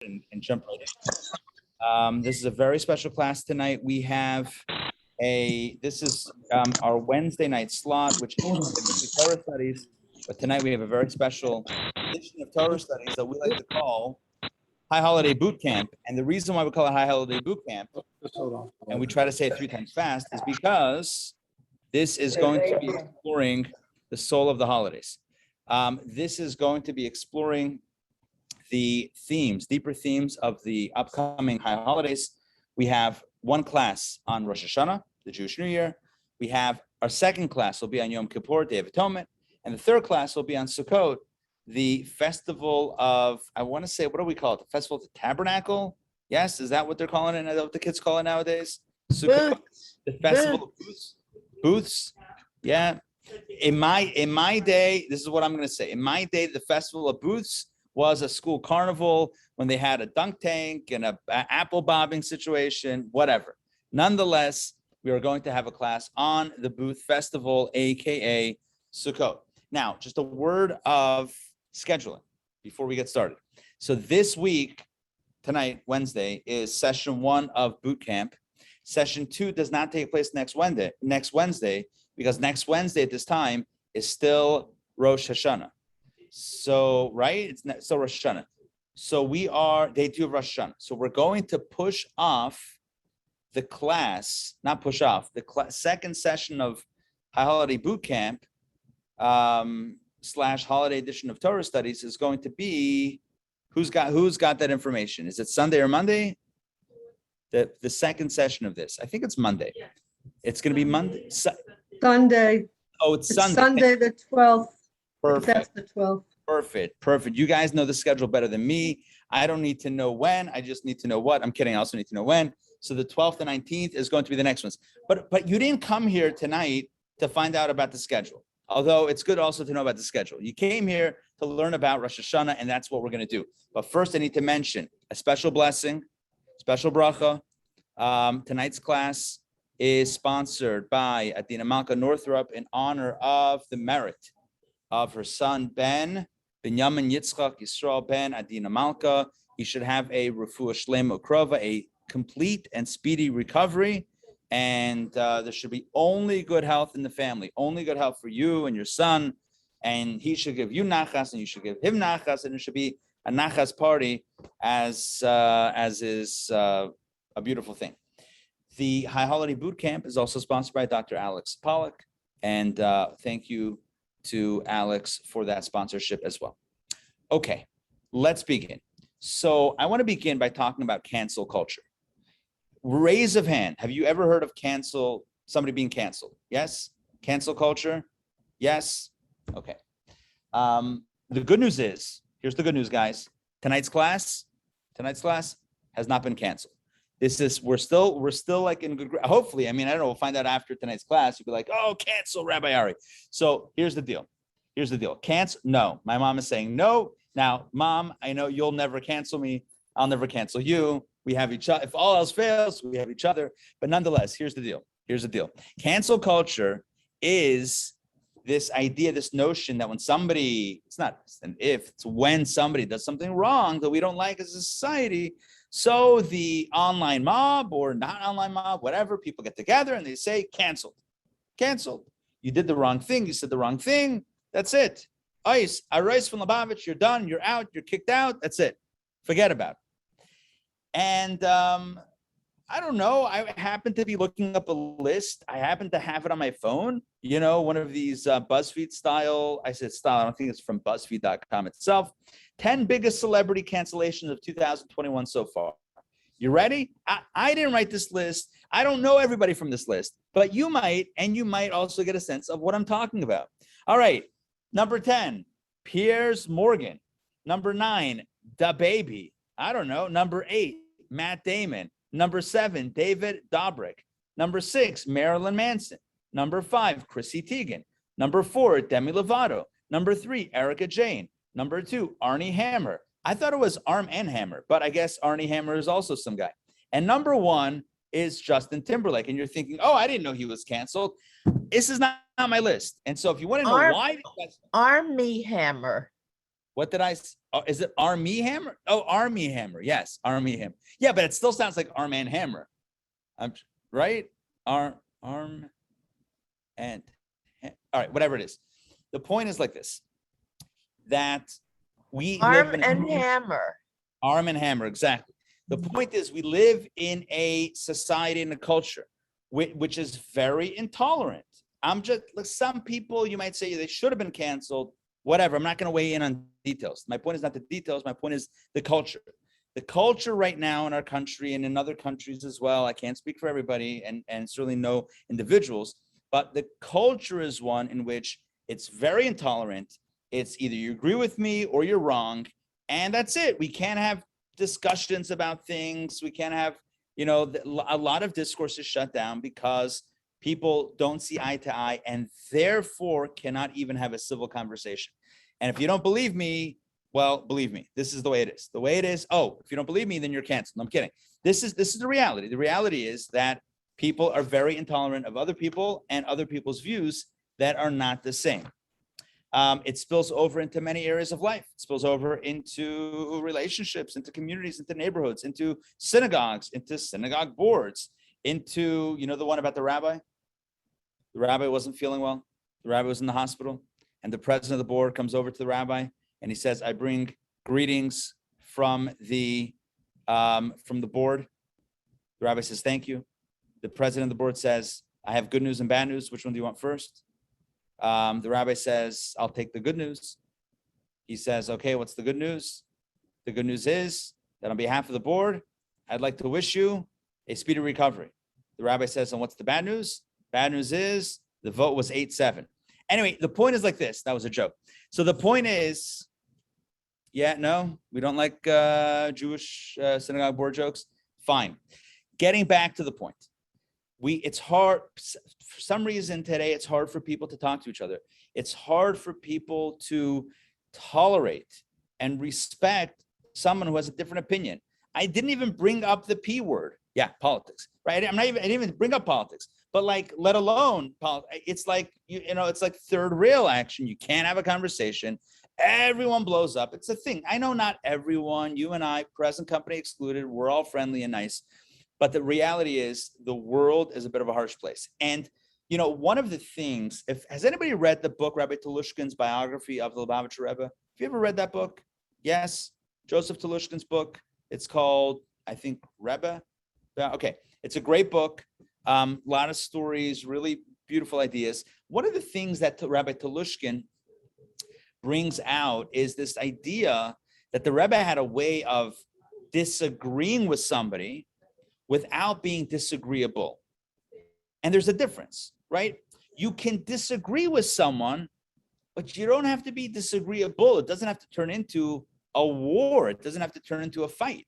and jump right in. This is a very special class tonight. We have this is our Wednesday night slot, which is Torah studies. But tonight we have a very special edition of Torah studies that we like to call High Holiday Boot Camp. And the reason why we call it High Holiday Boot Camp, and we try to say it 3 times fast, is because this is going to be exploring the soul of the holidays. This is going to be exploring the themes, deeper themes of the upcoming high holidays. We have one class on Rosh Hashana, the Jewish New Year. We have our second class will be on Yom Kippur, Day of Atonement. And the third class will be on Sukkot, the festival of, I want to say, what do we call it? The festival of the tabernacle? Yes, is that what they're calling it? Is that what the kids call it nowadays? Sukkot, the festival of booths. Booths, yeah. In my day, this is what I'm going to say. In my day, the festival of booths was a school carnival when they had a dunk tank and a apple bobbing situation, whatever. Nonetheless, we are going to have a class on the booth festival, aka Sukkot. Now, just a word of scheduling before we get started. So this week, tonight, Wednesday, is session 1 of boot camp. Session 2 does not take place next Wednesday, because next Wednesday at this time is still Rosh Hashana. So, right? It's still Rosh Hashana. So we are day 2 of Rosh Hashana. So we're going to push off the class, not push off, the second session of High Holiday Boot Camp / holiday edition of Torah studies is going to be, who's got that information? Is it Sunday or Monday? The second session of this. I think it's Monday. It's going to be Monday. Sunday. Oh, it's Sunday. Sunday the 12th. Perfect. That's the 12th. Perfect. You guys know the schedule better than me. I don't need to know when. I just need to know what. I'm kidding. I also need to know when. So the 12th and 19th is going to be the next ones. But you didn't come here tonight to find out about the schedule. Although it's good also to know about the schedule. You came here to learn about Rosh Hashana, and that's what we're going to do. But first, I need to mention a special blessing, special bracha. Tonight's class is sponsored by Adina Malka Northrup in honor of the merit of her son, Binyamin Yitzchak Yisrael Ben Adina Malka. He should have a refuah shlema ukrova, a complete and speedy recovery. And there should be only good health in the family, only good health for you and your son. And he should give you nachas, and you should give him nachas, and it should be a nachas party, as is a beautiful thing. The High Holiday Boot Camp is also sponsored by Dr. Alex Pollack, and thank you to Alex for that sponsorship as well. Okay, let's begin. So I want to begin by talking about cancel culture. Raise of hand. Have you ever heard of somebody being canceled? Yes? Cancel culture? Yes? Okay. The good news is, here's the good news, guys. Tonight's class has not been canceled. We're still like in good, hopefully, I mean, I don't know, we'll find out after tonight's class. You'll be like, oh, cancel Rabbi Ari. So here's the deal. Cancel? No. My mom is saying no. Now, Mom, I know you'll never cancel me. I'll never cancel you. We have each other. If all else fails, we have each other. But nonetheless, here's the deal. Cancel culture is this idea, this notion that when somebody, it's not an if, it's when somebody does something wrong that we don't like as a society. So the online mob or not online mob, whatever, people get together and they say, canceled. You did the wrong thing. You said the wrong thing. That's it. Ice, Arais from Lubavitch, you're done. You're out. You're kicked out. That's it. Forget about it. And I don't know. I happen to be looking up a list. I happen to have it on my phone. You know, one of these BuzzFeed style. I said style. I don't think it's from BuzzFeed.com itself. 10 biggest celebrity cancellations of 2021 so far. You ready? I didn't write this list. I don't know everybody from this list, but you might, and you might also get a sense of what I'm talking about. All right. Number 10, Piers Morgan. Number 9, DaBaby. I don't know. Number 8, Matt Damon. Number 7, David Dobrik. Number 6, Marilyn Manson. Number 5, Chrissy Teigen. Number 4, Demi Lovato. Number 3, Erica Jane. Number 2, Arnie Hammer. I thought it was Arm and Hammer, but I guess Arnie Hammer is also some guy. And number 1 is Justin Timberlake. And you're thinking, oh, I didn't know he was canceled. This is not on my list. And so if you want to know why. Army Hammer. What did oh, is it Army Hammer? Oh, Army Hammer. Yes, Army Hammer. Yeah, but it still sounds like Arm and Hammer. Right? Arm and all right, whatever it is. The point is like this, that we Arm live in and Hammer. Arm and Hammer, exactly. The point is we live in a society and a culture which is very intolerant. I'm just like, some people, you might say they should have been canceled, whatever. I'm not going to weigh in on details. My point is not the details. My point is the culture. The culture right now in our country and in other countries as well, I can't speak for everybody and certainly no individuals, but the culture is one in which it's very intolerant. It's either you agree with me or you're wrong, and that's it. We can't have discussions about things. We can't have, a lot of discourse is shut down because people don't see eye to eye and therefore cannot even have a civil conversation. And if you don't believe me, well, believe me, this is the way it is. The way it is, oh, if you don't believe me, then you're canceled. I'm kidding. This is the reality. The reality is that people are very intolerant of other people and other people's views that are not the same. It spills over into many areas of life. It spills over into relationships, into communities, into neighborhoods, into synagogues, into synagogue boards, into, the one about the rabbi. The rabbi wasn't feeling well. The rabbi was in the hospital, and the president of the board comes over to the rabbi and he says, I bring greetings from the board. The rabbi says, thank you. The president of the board says, I have good news and bad news. Which one do you want first? The rabbi says, I'll take the good news. He says, okay, what's the good news? The good news is that on behalf of the board, I'd like to wish you a speedy recovery. The rabbi says, and what's the bad news? Bad news is the vote was 8-7. Anyway, the point is like this. That was a joke. So the point is, no, we don't like Jewish synagogue board jokes. Fine. Getting back to the point. It's hard, for some reason today, it's hard for people to talk to each other. It's hard for people to tolerate and respect someone who has a different opinion. I didn't even bring up the P word. Yeah, politics, right? I didn't even bring up politics, but like, let alone, it's like, it's like third rail action. You can't have a conversation. Everyone blows up. It's a thing. I know not everyone, you and I, present company excluded, we're all friendly and nice. But the reality is the world is a bit of a harsh place. And, one of the things, has anybody read the book, Rabbi Telushkin's biography of the Lubavitcher Rebbe? Have you ever read that book? Yes. Joseph Telushkin's book. It's called, I think, Rebbe. Yeah, okay. It's a great book. A lot of stories, really beautiful ideas. One of the things that Rabbi Telushkin brings out is this idea that the Rebbe had a way of disagreeing with somebody without being disagreeable. And there's a difference, right? You can disagree with someone, but you don't have to be disagreeable. It doesn't have to turn into a war. It doesn't have to turn into a fight.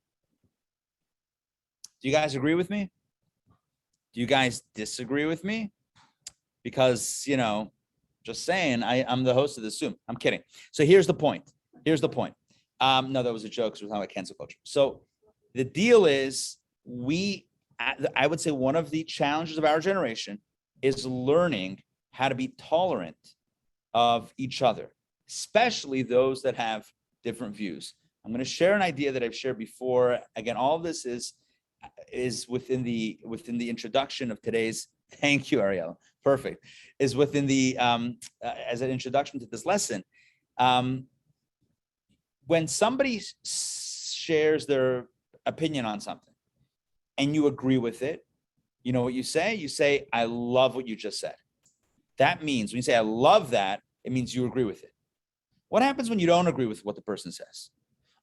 Do you guys agree with me? Do you guys disagree with me? Because, just saying, I'm the host of the Zoom. I'm kidding. So here's the point. No, that was a joke. So we're talking about cancel culture. So the deal is, I would say one of the challenges of our generation is learning how to be tolerant of each other, especially those that have different views. I'm going to share an idea that I've shared before. Again, all of this is within the introduction of today's. Thank you, Ariel. Perfect. Is within the as an introduction to this lesson. When somebody shares their opinion on something, and you agree with it, you know what you say? You say, I love what you just said. That means when you say, I love that, it means you agree with it. What happens when you don't agree with what the person says?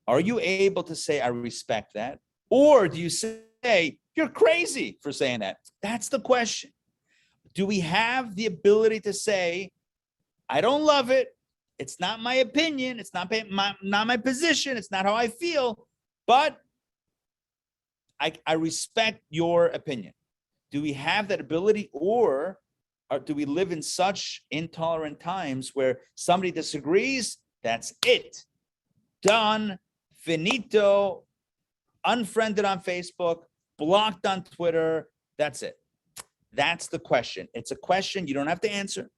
Are you able to say, I respect that? Or do you say, you're crazy for saying that? That's the question. Do we have the ability to say, I don't love it. It's not my opinion. It's not my position. It's not how I feel, but I respect your opinion. Do we have that ability, or do we live in such intolerant times where somebody disagrees? That's it. Done. Finito. Unfriended on Facebook. Blocked on Twitter. That's it. That's the question. It's a question you don't have to answer.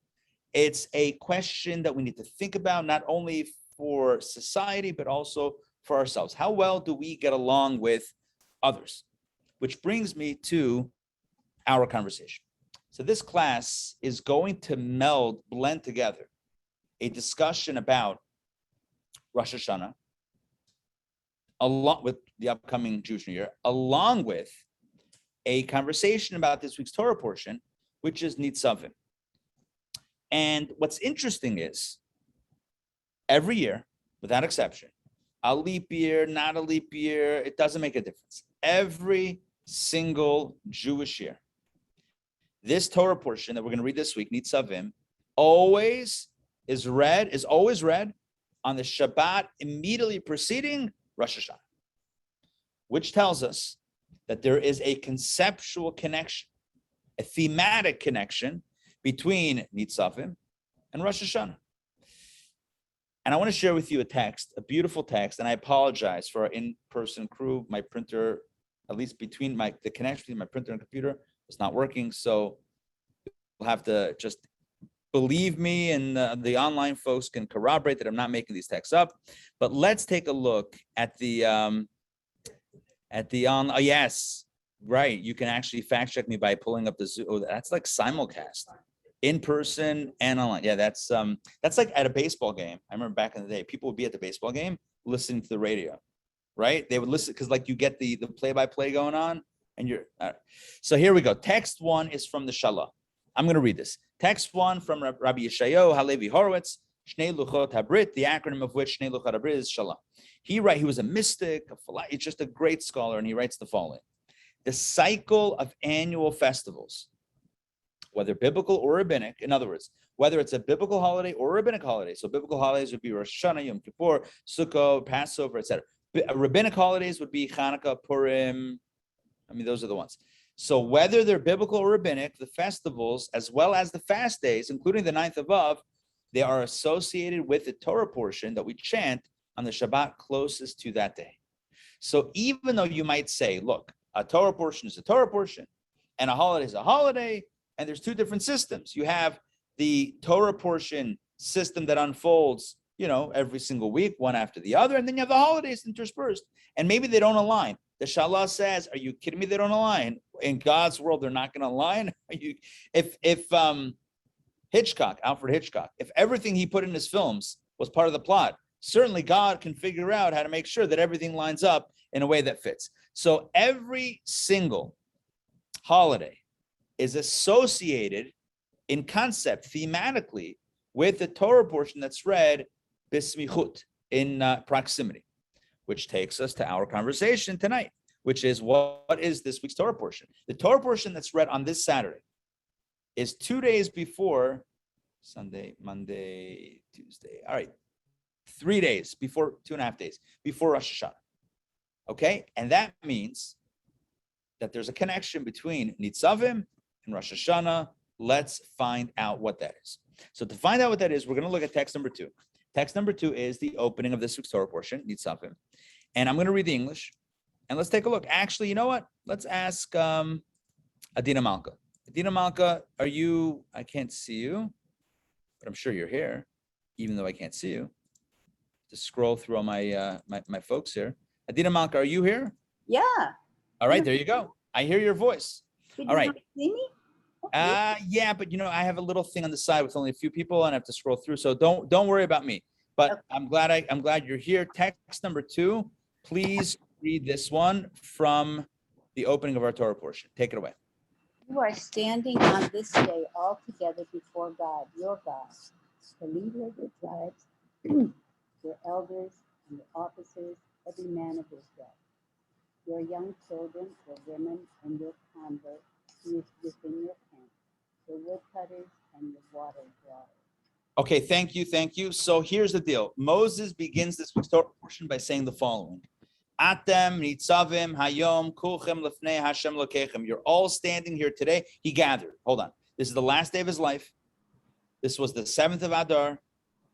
It's a question that we need to think about, not only for society, but also for ourselves. How well do we get along with others? Which brings me to our conversation. So this class is going to blend together a discussion about Rosh Hashana, along with the upcoming Jewish New Year, along with a conversation about this week's Torah portion, which is Nitzavim. And what's interesting is, every year, without exception, a leap year, not a leap year, it doesn't make a difference. Every single Jewish year, this Torah portion that we're going to read this week, Nitzavim, always read on the Shabbat immediately preceding Rosh Hashana, which tells us that there is a conceptual connection, a thematic connection between Nitzavim and Rosh Hashana. And I want to share with you a text, a beautiful text, and I apologize for our in-person crew. My printer, at least the connection between my printer and computer was not working, so you'll have to just believe me, and the online folks can corroborate that I'm not making these texts up. But let's take a look at yes, right. You can actually fact check me by pulling up the Zoom. Oh, that's like simulcast, in person and online. Yeah, that's like at a baseball game. I remember back in the day, people would be at the baseball game listening to the radio, right? They would listen because like you get the play-by-play going on, and you're all right. So here we go. Text 1 is from the Shalah. I'm going to read this. Text 1 from Rabbi Yeshayahu Halevi Horowitz, Shnei Luchot Habrit, the acronym of which Shnei Luchot Habrit is Shalah. He was a mystic, he's just a great scholar, and he writes the following: the cycle of annual festivals, whether biblical or rabbinic, in other words, whether it's a biblical holiday or a rabbinic holiday. So biblical holidays would be Rosh Hashana, Yom Kippur, Sukkot, Passover, etc. Rabbinic holidays would be Hanukkah, Purim. I mean, those are the ones. So whether they're biblical or rabbinic, the festivals, as well as the fast days, including the 9th of Av, they are associated with the Torah portion that we chant on the Shabbat closest to that day. So even though you might say, look, a Torah portion is a Torah portion, and a holiday is a holiday, and there's two different systems. You have the Torah portion system that unfolds, every single week, one after the other, and then you have the holidays interspersed, and maybe they don't align. The Shalah says, "Are you kidding me? They don't align. In God's world, they're not going to align." If Alfred Hitchcock, if everything he put in his films was part of the plot, certainly God can figure out how to make sure that everything lines up in a way that fits. So every single holiday is associated in concept, thematically, with the Torah portion that's read bismichut, in proximity, which takes us to our conversation tonight, which is what is this week's Torah portion? The Torah portion that's read on this Saturday is 2 days before Sunday, Monday, Tuesday. All right, 3 days before, 2.5 days before Rosh Hashana. Okay, and that means that there's a connection between Nitzavim and Rosh Hashana. Let's find out what that is. So to find out what that is, we're going to look at text number 2. Text number 2 is the opening of this week's Torah portion, Nitzavim. And I'm going to read the English. And let's take a look. Actually, you know what? Let's ask Adina Malka. Adina Malka, I can't see you, but I'm sure you're here, even though I can't see you. To scroll through all my my folks here. Adina Malka, are you here? Yeah. All right, there you go. I hear your voice. Did All right. you see me? Yeah, but I have a little thing on the side with only a few people, and I have to scroll through. So don't worry about me. But okay. I'm glad you're here. Text number 2. Please read this one from the opening of our Torah portion. Take it away. You are standing on this day all together before God, your God, the leader of your tribes, your elders, and your officers, every man of Israel. Your young children, your women, and your convert who is within your camp, your woodcutters and your water drawers. Okay, thank you. So here's the deal. Moses begins this week's Torah portion by saying the following. Atem nitzavim hayom kulchem lefnei Hashem lokechem. You're all standing here today. He gathered. Hold on. This is the last day of his life. This was the 7th of Adar,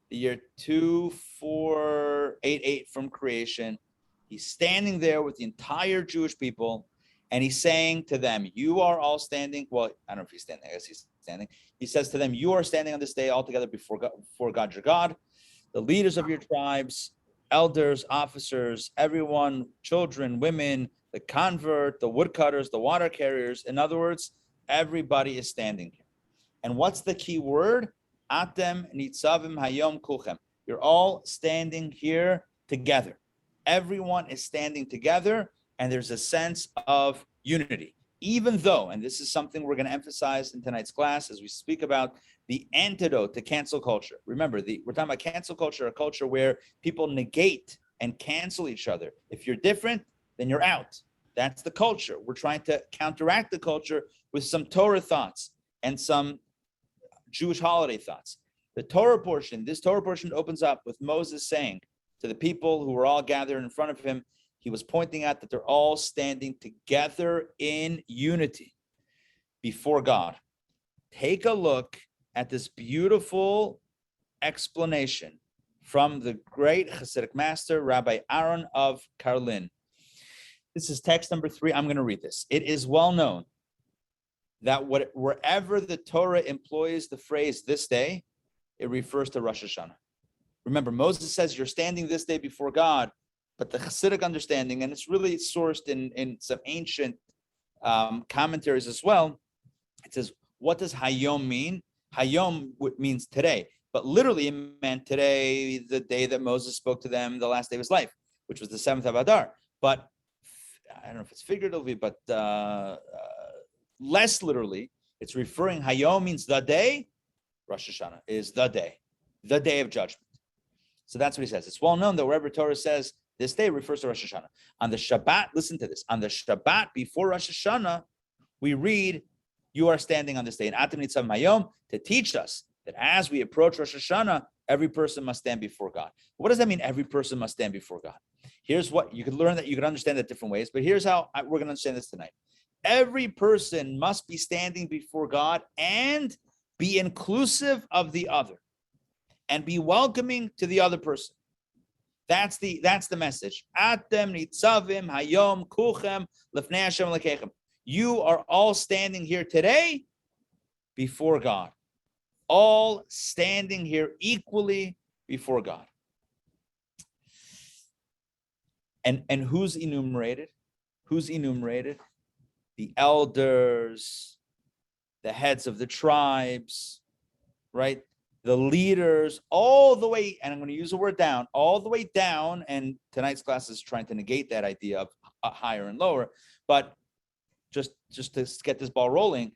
the year 2488 from creation. He's standing there with the entire Jewish people, and he's saying to them, you are all standing. Well, I don't know if he's standing. I guess he's standing. He says to them, you are standing on this day all together before God your God. the leaders of your tribes, elders, officers, everyone, children, women, the convert, the woodcutters, the water carriers. In other words, everybody is standing here. And what's the key word? Atem nitzavim hayom kulchem. You're all standing here together. Everyone is standing together, and there's a sense of unity. Even though, and this is something we're going to emphasize in tonight's class as we speak about the antidote to cancel culture. Remember, we're talking about cancel culture, a culture where people negate and cancel each other. If you're different, then you're out. That's the culture. We're trying to counteract the culture with some Torah thoughts and some Jewish holiday thoughts. The Torah portion, this Torah portion opens up with Moses saying to the people who were all gathered in front of him, he was pointing out that they're all standing together in unity before God. Take a look at this beautiful explanation from the great Hasidic master, Rabbi Aaron of Karlin. This is text number 3. I'm going to read this. It is well known that wherever the Torah employs the phrase this day, it refers to Rosh Hashana. Remember, Moses says you're standing this day before God, but the Hasidic understanding, and it's really sourced in some ancient commentaries as well, it says, what does Hayom mean? Hayom means today, but literally it meant today, the day that Moses spoke to them, the last day of his life, which was the 7th of Adar. But I don't know if it's figuratively, but less literally, it's referring, Hayom means the day, Rosh Hashana is the day of judgment. So that's what he says. It's well known that wherever Torah says this day refers to Rosh Hashana. On the Shabbat, listen to this, on the Shabbat before Rosh Hashana, we read, you are standing on this day, and Atem Nitzavim Hayom, to teach us that as we approach Rosh Hashana, every person must stand before God. What does that mean, every person must stand before God? Here's what, you could learn that, you could understand that different ways, but here's how we're going to understand this tonight. Every person must be standing before God and be inclusive of the other and be welcoming to the other person. That's the message. Atem nitzavim hayom kulchem lefnei Hashem lekechem. You are all standing here today before God. All standing here equally before God. And who's enumerated? Who's enumerated? The elders, the heads of the tribes, right? The leaders, all the way, and I'm going to use the word down, all the way down, and tonight's class is trying to negate that idea of higher and lower, but just to get this ball rolling,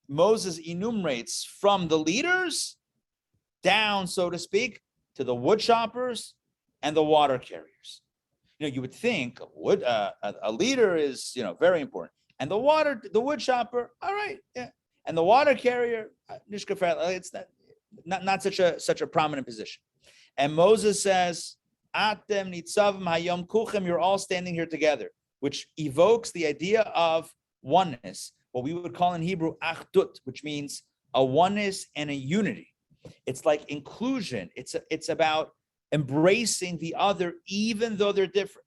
Moses enumerates from the leaders down, so to speak, to the wood choppers and the water carriers. You would think a leader is, very important. And the wood chopper, all right, yeah. And the water carrier, it's not such a prominent position. And Moses says, Atem nitzavim hayom kulchem, you're all standing here together, which evokes the idea of oneness, what we would call in Hebrew achdut, which means a oneness and a unity. It's like inclusion. It's about embracing the other, even though they're different.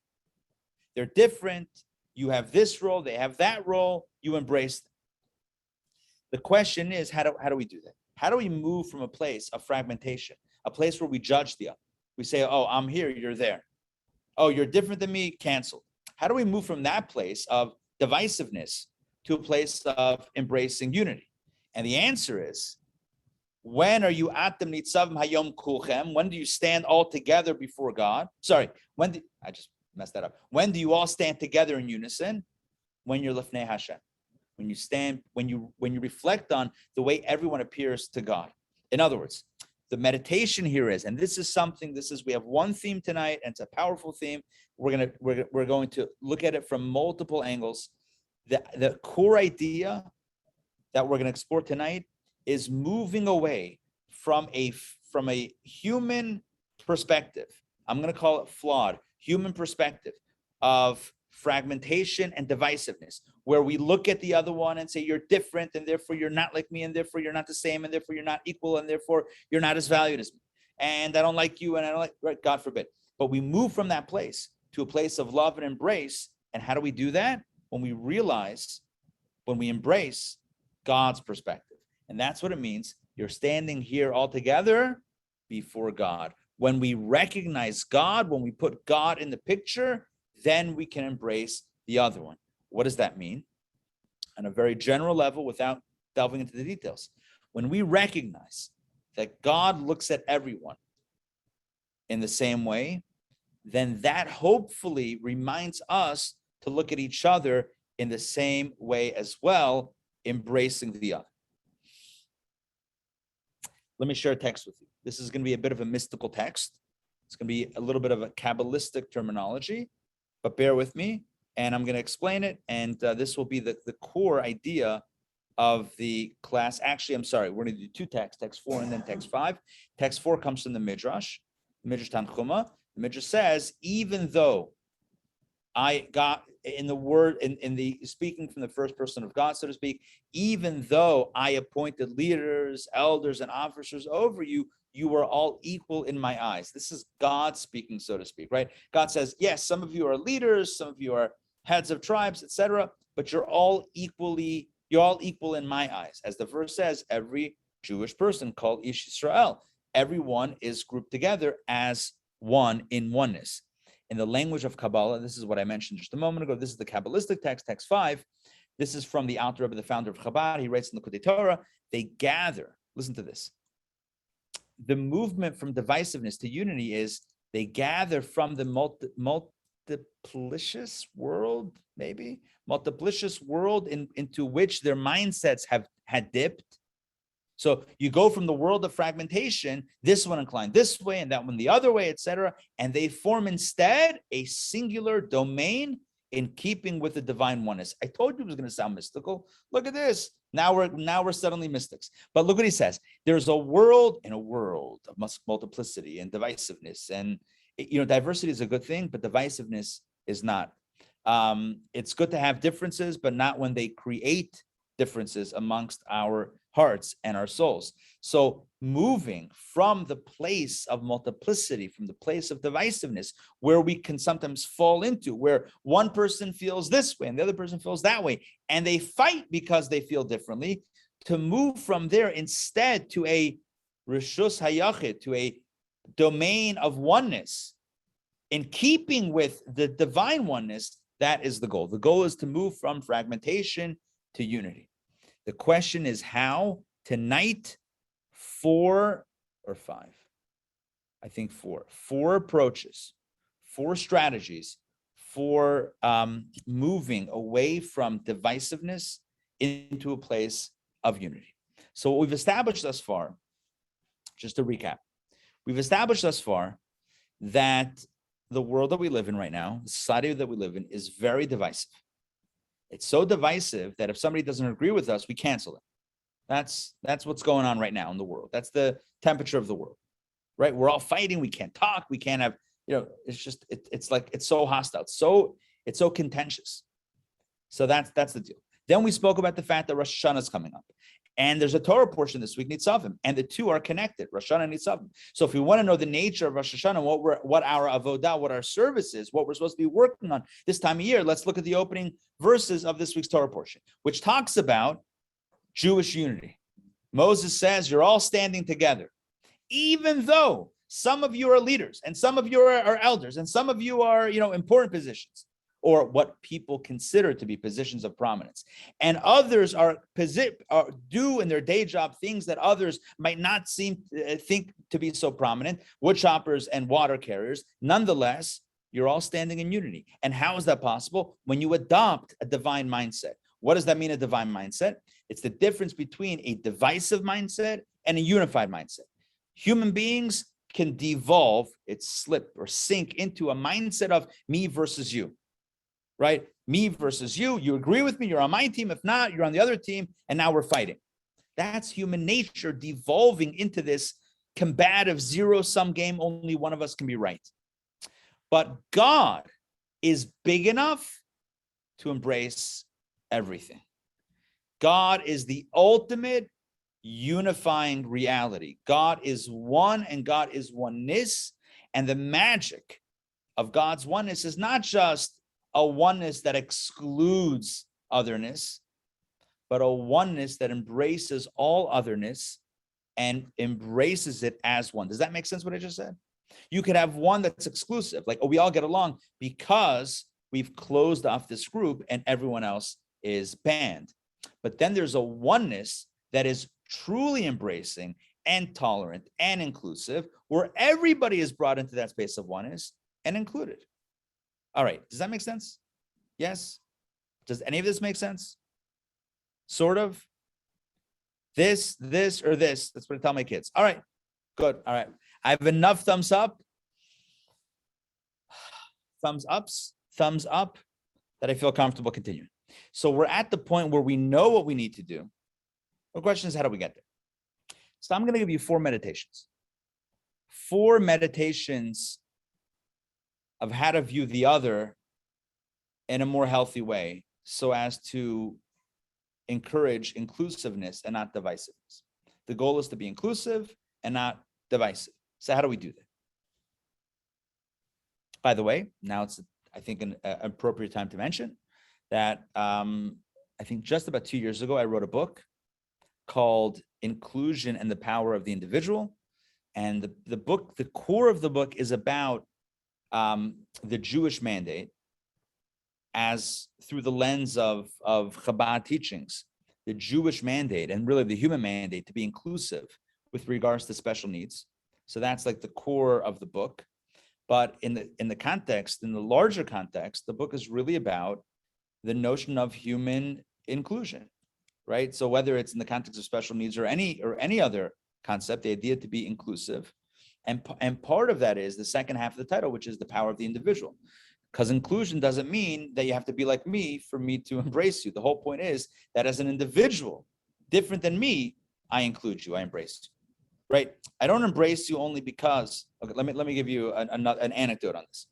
They're different. You have this role, they have that role, you embrace them. The question is, how do we do that? How do we move from a place of fragmentation, a place where we judge the other? We say, oh, I'm here, you're there. Oh, you're different than me, canceled. How do we move from that place of divisiveness to a place of embracing unity? And the answer is, when are you atem nitzavim hayom kulchem? When do you stand all together before God? I just messed that up. When do you all stand together in unison? When you're lefnei Hashem. When you stand, when you reflect on the way everyone appears to God. In other words, the meditation here is, and we have one theme tonight, and it's a powerful theme. We're going to look at it from multiple angles. The core idea that we're going to explore tonight is moving away from a human perspective. I'm going to call it flawed human perspective of fragmentation and divisiveness, where we look at the other one and say, you're different, and therefore you're not like me, and therefore you're not the same, and therefore you're not equal, and therefore you're not as valued as me. And I don't like you, and I don't like, right, God forbid. But we move from that place to a place of love and embrace. And how do we do that? When we embrace God's perspective. And that's what it means. You're standing here all together before God. When we recognize God, when we put God in the picture, then we can embrace the other one. What does that mean? On a very general level, without delving into the details. When we recognize that God looks at everyone in the same way, then that hopefully reminds us to look at each other in the same way as well, embracing the other. Let me share a text with you. This is going to be a bit of a mystical text. It's going to be a little bit of a Kabbalistic terminology, but bear with me, and I'm going to explain it, and this will be the core idea of the class. Actually, I'm sorry, we're going to do two texts, text 4 and then text 5. Text 4 comes from the Midrash Tanchuma. The Midrash says, even though I got in the word, in the speaking from the first person of God, so to speak, even though I appointed leaders, elders, and officers over you, you were all equal in my eyes. This is God speaking, so to speak, right? God says, yes, some of you are leaders, some of you are heads of tribes, etc., but you're all equal in my eyes. As the verse says, every Jewish person called Ish Israel, everyone is grouped together as one in oneness. In the language of Kabbalah, this is what I mentioned just a moment ago. This is the Kabbalistic text, text 5. This is from the Alter Rebbe, the founder of Chabad. He writes in the Torah, they gather. Listen to this. The movement from divisiveness to unity is they gather from the multiplicious world, into which their mindsets had dipped. So you go from the world of fragmentation, this one inclined this way and that one the other way, etc., and they form instead a singular domain in keeping with the divine oneness. I told you it was going to sound mystical. Look at this. Now we're suddenly mystics. But look what he says. There's a world in a world of multiplicity and divisiveness, and diversity is a good thing, but divisiveness is not. It's good to have differences, but not when they create differences amongst our hearts and our souls. So moving from the place of multiplicity, from the place of divisiveness, where we can sometimes fall into, where one person feels this way and the other person feels that way, and they fight because they feel differently, to move from there instead to a rishus hayachid, to a domain of oneness, in keeping with the divine oneness. That is the goal. The goal is to move from fragmentation to unity. The question is how. Tonight, 4 or 5. I think 4. 4 approaches, 4 strategies for moving away from divisiveness into a place of unity. So what we've established thus far, just to recap, we've established thus far that the world that we live in right now, the society that we live in, is very divisive. It's so divisive that if somebody doesn't agree with us, we cancel it. That's what's going on right now in the world. That's the temperature of the world, right? We're all fighting. We can't talk. We can't have, it's just, it's like, it's so hostile. It's so contentious. So that's the deal. Then we spoke about the fact that Rosh Hashana is coming up. And there's a Torah portion this week, Nitzavim, and the two are connected, Rosh Hashana and Nitzavim. So if we want to know the nature of Rosh Hashana, what our avodah, what our service is, what we're supposed to be working on this time of year, let's look at the opening verses of this week's Torah portion, which talks about Jewish unity. Moses says, you're all standing together, even though some of you are leaders, and some of you are elders, and some of you are, important positions, or what people consider to be positions of prominence. And others do in their day job things that others might not think to be so prominent, wood choppers and water carriers. Nonetheless, you're all standing in unity. And how is that possible? When you adopt a divine mindset. What does that mean, a divine mindset? It's the difference between a divisive mindset and a unified mindset. Human beings can devolve, slip or sink into a mindset of me versus you. Right? Me versus you. You agree with me, you're on my team. If not, you're on the other team, and now we're fighting. That's human nature devolving into this combative zero-sum game. Only one of us can be right. But God is big enough to embrace everything. God is the ultimate unifying reality. God is one, and God is oneness. And the magic of God's oneness is not just a oneness that excludes otherness, but a oneness that embraces all otherness and embraces it as one. Does that make sense what I just said? You could have one that's exclusive, like, oh, we all get along because we've closed off this group and everyone else is banned. But then there's a oneness that is truly embracing and tolerant and inclusive, where everybody is brought into that space of oneness and included. All right, does that make sense? Yes? Does any of this make sense? Sort of? This, or this? That's what I tell my kids. All right, good. All right. I have enough thumbs up, thumbs up, that I feel comfortable continuing. So we're at the point where we know what we need to do. The question is, how do we get there? So I'm going to give you 4 meditations. 4 meditations of how to view the other in a more healthy way so as to encourage inclusiveness and not divisiveness. The goal is to be inclusive and not divisive. So how do we do that? By the way, now it's, I think, an appropriate time to mention that I think just about 2 years ago, I wrote a book called Inclusion and the Power of the Individual. And the book, the core of the book is about the Jewish mandate as through the lens of Chabad teachings, the Jewish mandate and really the human mandate to be inclusive with regards to special needs. So that's like the core of the book. But in the context, in the larger context, the book is really about the notion of human inclusion, right? So whether it's in the context of special needs or any other concept, the idea to be inclusive. And part of that is the second half of the title, which is the power of the individual. Because inclusion doesn't mean that you have to be like me for me to embrace you. The whole point is that as an individual, different than me, I include you, I embrace you, right? I don't embrace you only because, okay, let me give you an anecdote on this.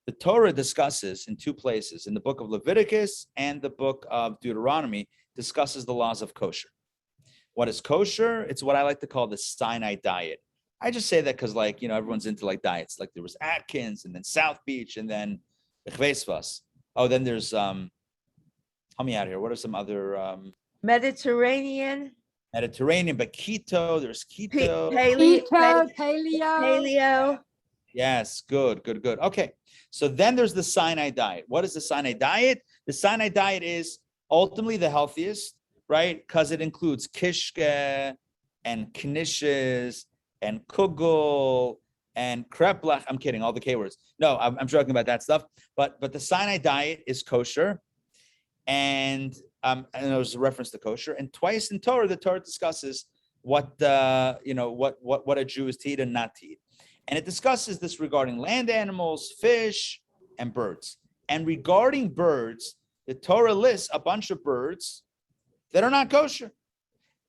The Torah discusses in 2 places, in the book of Leviticus and the book of Deuteronomy, discusses the laws of kosher. What is kosher? It's what I like to call the Sinai diet. I just say that because, like, you know, everyone's into like diets. Like there was Atkins and then South Beach and then Chvesvas. Oh, then there's help me out here. What are some other Mediterranean, but keto, there's keto. paleo. Yes, good. Okay. So then there's the Sinai diet. What is the Sinai diet? The Sinai diet is ultimately the healthiest, right? Because it includes kishke and knishes and kugel and kreplach. I'm kidding, all the K words. No, I'm joking about that stuff. But the Sinai diet is kosher, and there's a reference to kosher. And twice in Torah, the Torah discusses what a Jew is to eat and not to eat. And it discusses this regarding land animals, fish, and birds. And regarding birds, the Torah lists a bunch of birds that are not kosher.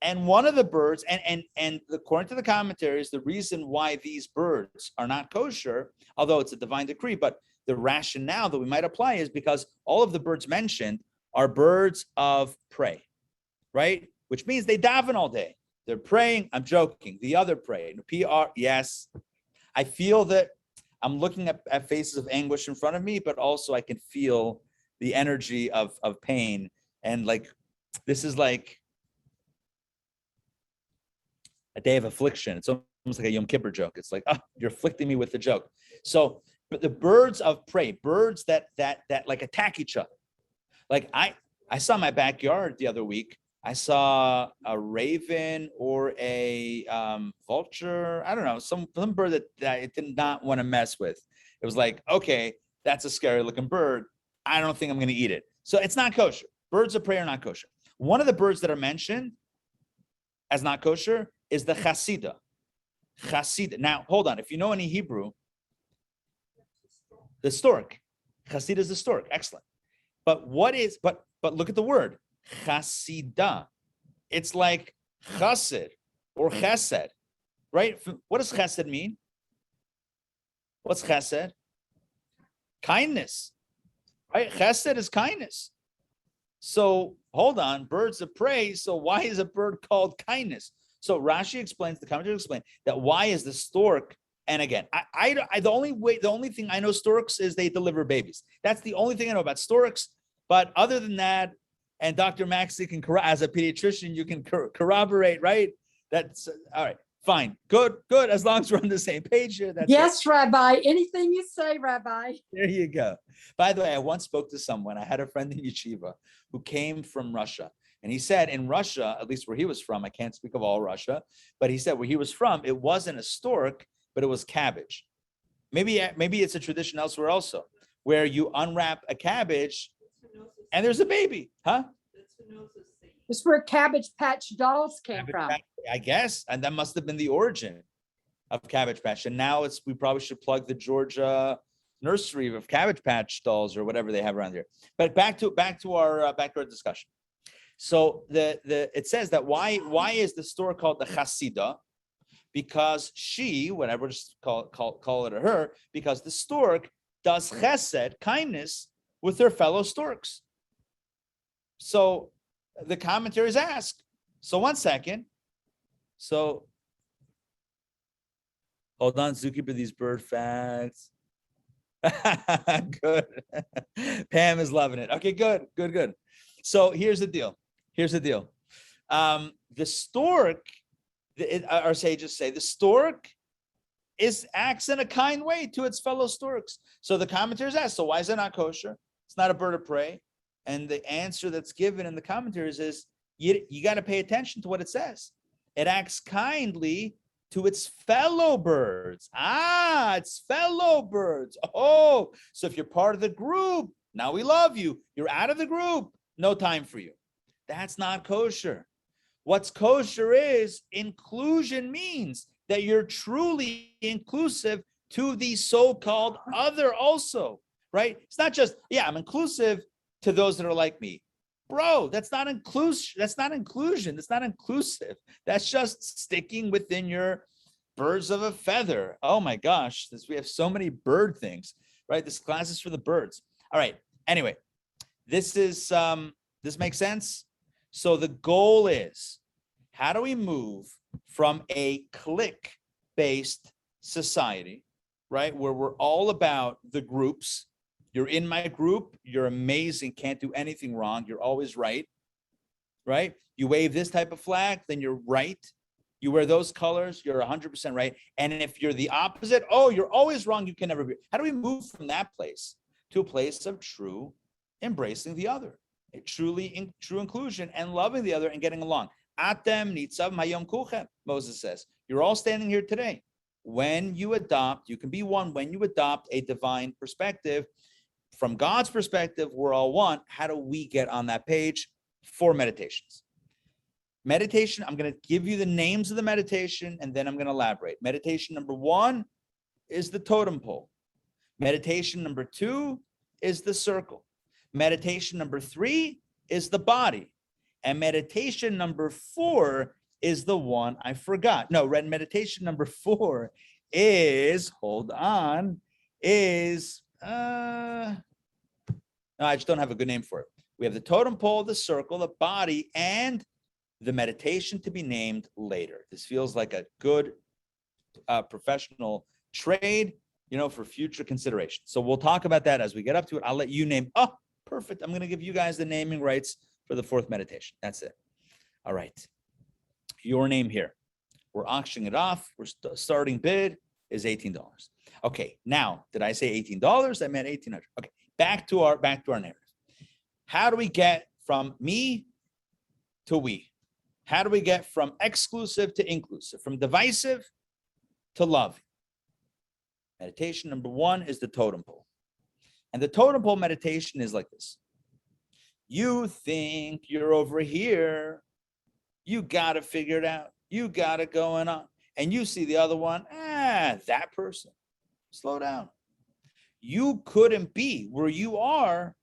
And one of the birds, and according to the commentaries, the reason why these birds are not kosher, although it's a divine decree, but the rationale that we might apply is because all of the birds mentioned are birds of prey, right? Which means they daven all day. They're praying. I'm joking. The other prey, PR, yes. I feel that I'm looking at faces of anguish in front of me, but also I can feel the energy of pain. And like, this is like a day of affliction. It's almost like a Yom Kippur joke. It's like, oh, you're afflicting me with the joke. So, but the birds of prey, birds that like attack each other. Like I saw in my backyard the other week, I saw a raven or a vulture. I don't know, some bird that I did not want to mess with. It was like, okay, that's a scary looking bird. I don't think I'm going to eat it. So it's not kosher. Birds of prey are not kosher. One of the birds that are mentioned as not kosher is the chasida. Chasida. Now, hold on. If you know any Hebrew, the stork. Chasida is the stork. Excellent. But look at the word. Chasida. It's like chassid or chesed, right? What does chesed mean? What's chesed? Kindness, right? Chesed is kindness. So hold on, birds of prey. So why is a bird called kindness? So Rashi explains, the commentators explain that why is the stork? And again, the only thing I know storks is they deliver babies. That's the only thing I know about storks. But other than that, and Dr. Maxey can, as a pediatrician, you can corroborate, right? That's all right. Fine. Good. As long as we're on the same page here. That's it. Yes, Rabbi. Anything you say, Rabbi. There you go. By the way, I once spoke to someone. I had a friend in yeshiva who came from Russia. And he said in Russia, at least where he was from, I can't speak of all Russia, but he said where he was from, it wasn't a stork, but it was cabbage. Maybe it's a tradition elsewhere also, where you unwrap a cabbage and there's a baby, huh? It's where Cabbage Patch dolls came Cabbage from. Patch, I guess, and that must have been the origin of Cabbage Patch. And now we probably should plug the Georgia nursery of Cabbage Patch dolls or whatever they have around here. But back to our discussion. So it says that why is the store called the Chasida? Because she, whatever, just call it a her, because the stork does chesed, kindness, with her fellow storks. So the commentaries ask, so one second. So hold on, Zuki, for these bird facts. Good. Pam is loving it. Okay, good. So here's the deal. The stork, our sages say, the stork acts in a kind way to its fellow storks. So the commentators ask, so why is it not kosher? It's not a bird of prey. And the answer that's given in the commentaries is you got to pay attention to what it says. It acts kindly to its fellow birds. It's fellow birds. Oh, so if you're part of the group, now we love you. You're out of the group, no time for you. That's not kosher. What's kosher is inclusion means that you're truly inclusive to the so-called other also, right? It's not just, I'm inclusive to those that are like me. Bro, that's not inclusion. That's not inclusion. That's not inclusive. That's just sticking within your birds of a feather. Oh my gosh, we have so many bird things, right? This class is for the birds. All right. Anyway, this makes sense. So the goal is, how do we move from a clique-based society, right, where we're all about the groups? You're in my group, you're amazing, can't do anything wrong, you're always right? You wave this type of flag, then you're right. You wear those colors, you're 100% right. And if you're the opposite, you're always wrong, you can never be. How do we move from that place to a place of true embracing the other, a true inclusion and loving the other and getting along? Atem nitzav hayom kulchem, Moses says. You're all standing here today. When you adopt, you can be one. When you adopt a divine perspective, from God's perspective, we're all one. How do we get on that page? 4 meditations. Meditation, I'm going to give you the names of the meditation, and then I'm going to elaborate. Meditation number 1 is the totem pole. Meditation number 2 is the circle. Meditation number 3 is the body. And meditation number 4 is the one I forgot. No, meditation number 4 is, no, I just don't have a good name for it. We have the totem pole, the circle, the body, and the meditation to be named later. This feels like a good professional trade, for future consideration. So we'll talk about that as we get up to it. I'll let you name. Oh, perfect. I'm going to give you guys the naming rights for the 4th meditation. That's it. All right. Your name here. We're auctioning it off. We're starting bid is $18. Okay. Now, did I say $18? I meant $1,800. Okay. Back to our narrative. How do we get from me to we? How do we get from exclusive to inclusive, from divisive to love? Meditation number 1 is the totem pole. And the totem pole meditation is like this. You think you're over here. You got to figure it out. You got it going on. And you see the other one, that person. Slow down. You couldn't be where you are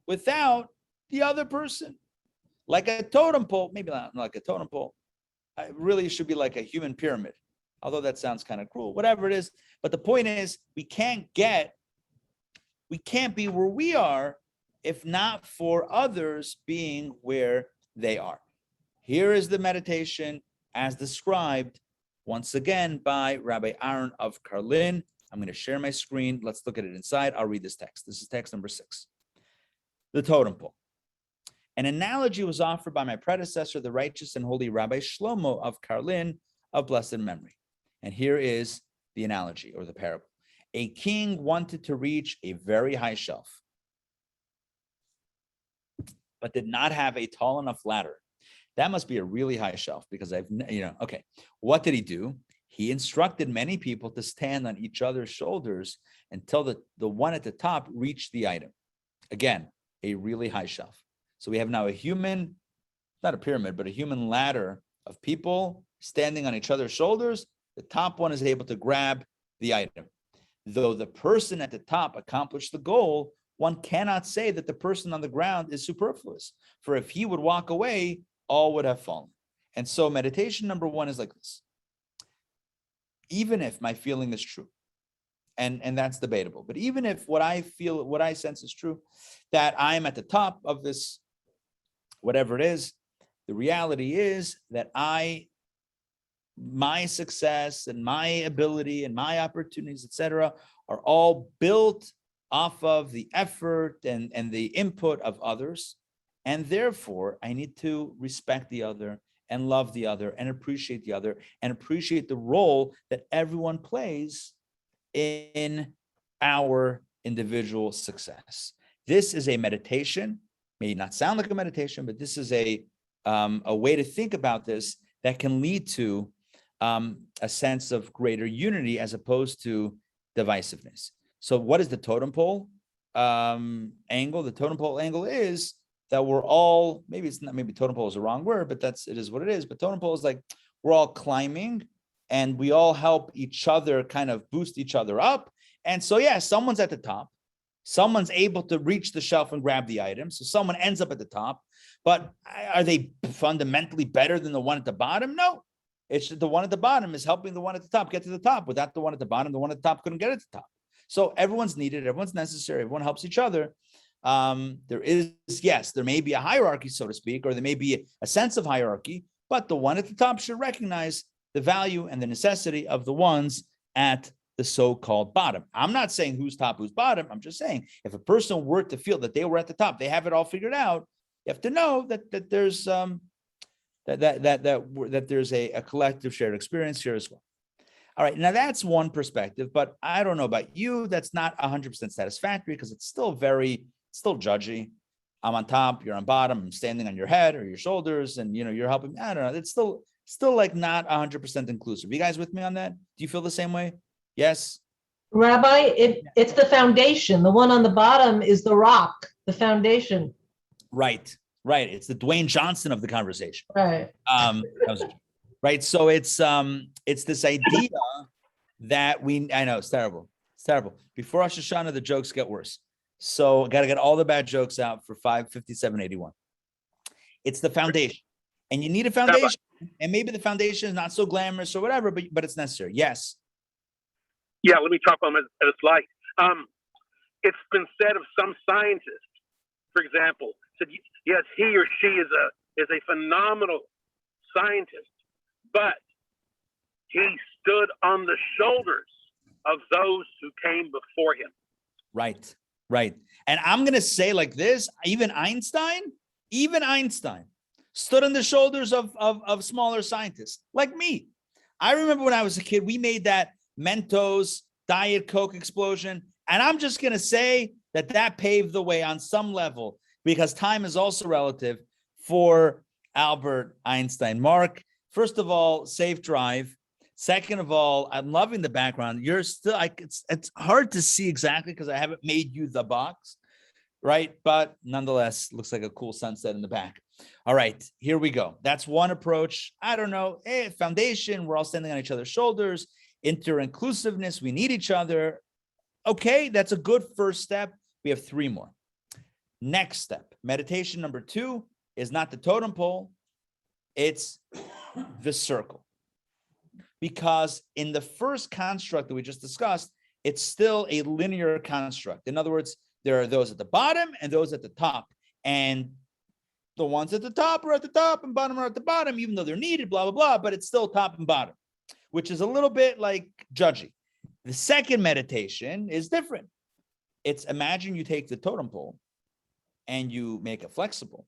without the other person. Like a totem pole, maybe not like a totem pole. It really should be like a human pyramid, although that sounds kind of cruel, whatever it is. But the point is, we can't be where we are if not for others being where they are. Here is the meditation as described once again by Rabbi Aaron of Karlin. I'm going to share my screen. Let's look at it inside. I'll read this text. This is text number 6. The totem pole. An analogy was offered by my predecessor, the righteous and holy Rabbi Shlomo of Karlin, of blessed memory. And here is the analogy or the parable. A king wanted to reach a very high shelf, but did not have a tall enough ladder. That must be a really high shelf because okay. What did he do? He instructed many people to stand on each other's shoulders until the one at the top reached the item. Again, a really high shelf. So we have now a human, not a pyramid, but a human ladder of people standing on each other's shoulders. The top one is able to grab the item. Though the person at the top accomplished the goal, one cannot say that the person on the ground is superfluous. For if he would walk away, all would have fallen. And so meditation number one is like this. Even if my feeling is true, and that's debatable, but even if what I feel, what I sense is true, that I'm at the top of this, whatever it is, the reality is that my success and my ability and my opportunities, etc., are all built off of the effort and the input of others. And therefore, I need to respect the other and love the other and appreciate the other and appreciate the role that everyone plays in our individual success. This is a meditation, may not sound like a meditation, but this is a way to think about this that can lead to a sense of greater unity as opposed to divisiveness. So what is the totem pole angle? The totem pole angle is that we're all, maybe totem pole is the wrong word, but it is what it is. But totem pole is like we're all climbing and we all help each other kind of boost each other up. And so, yeah, someone's at the top. Someone's able to reach the shelf and grab the item. So someone ends up at the top. But are they fundamentally better than the one at the bottom? No. It's the one at the bottom is helping the one at the top get to the top. Without the one at the bottom, the one at the top couldn't get at the top. So everyone's needed. Everyone's necessary. Everyone helps each other. There may be a hierarchy, so to speak, or there may be a sense of hierarchy, but the one at the top should recognize the value and the necessity of the ones at the so-called bottom. I'm not saying who's top, who's bottom. I'm just saying if a person were to feel that they were at the top, they have it all figured out, you have to know that there's that there's a collective shared experience here as well. All right, now that's one perspective, but I don't know about you. That's not 100% satisfactory because it's still judgy. I'm on top, you're on bottom, I'm standing on your head or your shoulders, and you're helping. I don't know. It's still like not 100% inclusive. You guys with me on that? Do you feel the same way? Yes. Rabbi, it's the foundation. The one on the bottom is the rock, the foundation. Right. It's the Dwayne Johnson of the conversation. Right. Right. So it's this idea that I know it's terrible. It's terrible. Before Rosh Hashana, the jokes get worse. So got to get all the bad jokes out for 55781. It's the foundation. And you need a foundation. And maybe the foundation is not so glamorous or whatever, but it's necessary. Yes. Yeah, let me talk on what it's like. It's been said of some scientists, for example, said yes, he or she is a phenomenal scientist, but he stood on the shoulders of those who came before him. Right. And I'm going to say like this, even Einstein stood on the shoulders of smaller scientists like me. I remember when I was a kid, we made that Mentos Diet Coke explosion. And I'm just going to say that paved the way on some level because time is also relative for Albert Einstein. Mark, first of all, safe drive. Second of all, I'm loving the background. You're still, it's hard to see exactly because I haven't made you the box, right? But nonetheless, looks like a cool sunset in the back. All right, here we go. That's one approach. I don't know. Foundation, we're all standing on each other's shoulders. Inter-inclusiveness, we need each other. Okay, that's a good first step. We have 3 more. Next step, meditation number 2 is not the totem pole, it's the circle. Because in the first construct that we just discussed, it's still a linear construct. In other words, there are those at the bottom and those at the top. And the ones at the top are at the top and bottom are at the bottom, even though they're needed, blah, blah, blah, but it's still top and bottom, which is a little bit like judgy. The second meditation is different. It's imagine you take the totem pole and you make it flexible.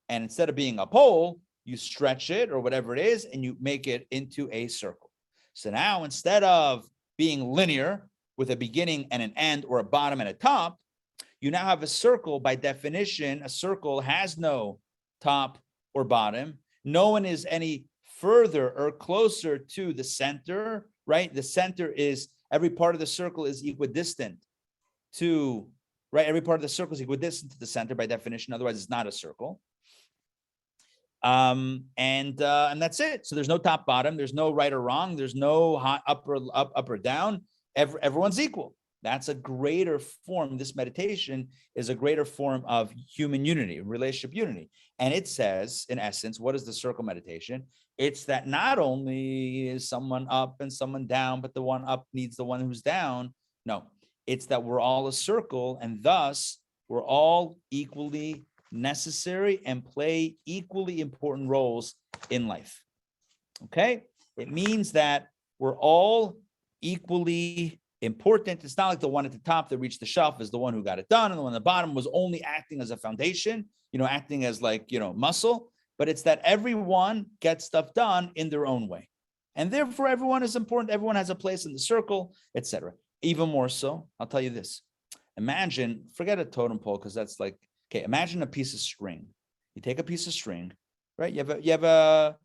And instead of being a pole, you stretch it or whatever it is, and you make it into a circle. So now instead of being linear with a beginning and an end or a bottom and a top, you now have a circle. By definition, a circle has no top or bottom. No one is any further or closer to the center, right? The center is, every part of the circle is equidistant to, right? Every part of the circle is equidistant to the center by definition. Otherwise, it's not a circle. And that's it. So there's no top, bottom. There's no right or wrong. There's no high, up or down. Everyone's equal. That's a greater form. This meditation is a greater form of human unity, relationship unity. And it says, in essence, what is the circle meditation? It's that not only is someone up and someone down, but the one up needs the one who's down. No, it's that we're all a circle, and thus we're all equally necessary and play equally important roles in life. Okay? It means that we're all equally important. It's not like the one at the top that reached the shelf is the one who got it done, and the one at the bottom was only acting as a foundation, acting as muscle, but it's that everyone gets stuff done in their own way. And therefore, everyone is important. Everyone has a place in the circle, etc. Even more so, I'll tell you this. Imagine, forget a totem pole, because that's like, okay, imagine a piece of string. You take a piece of string, right? You have a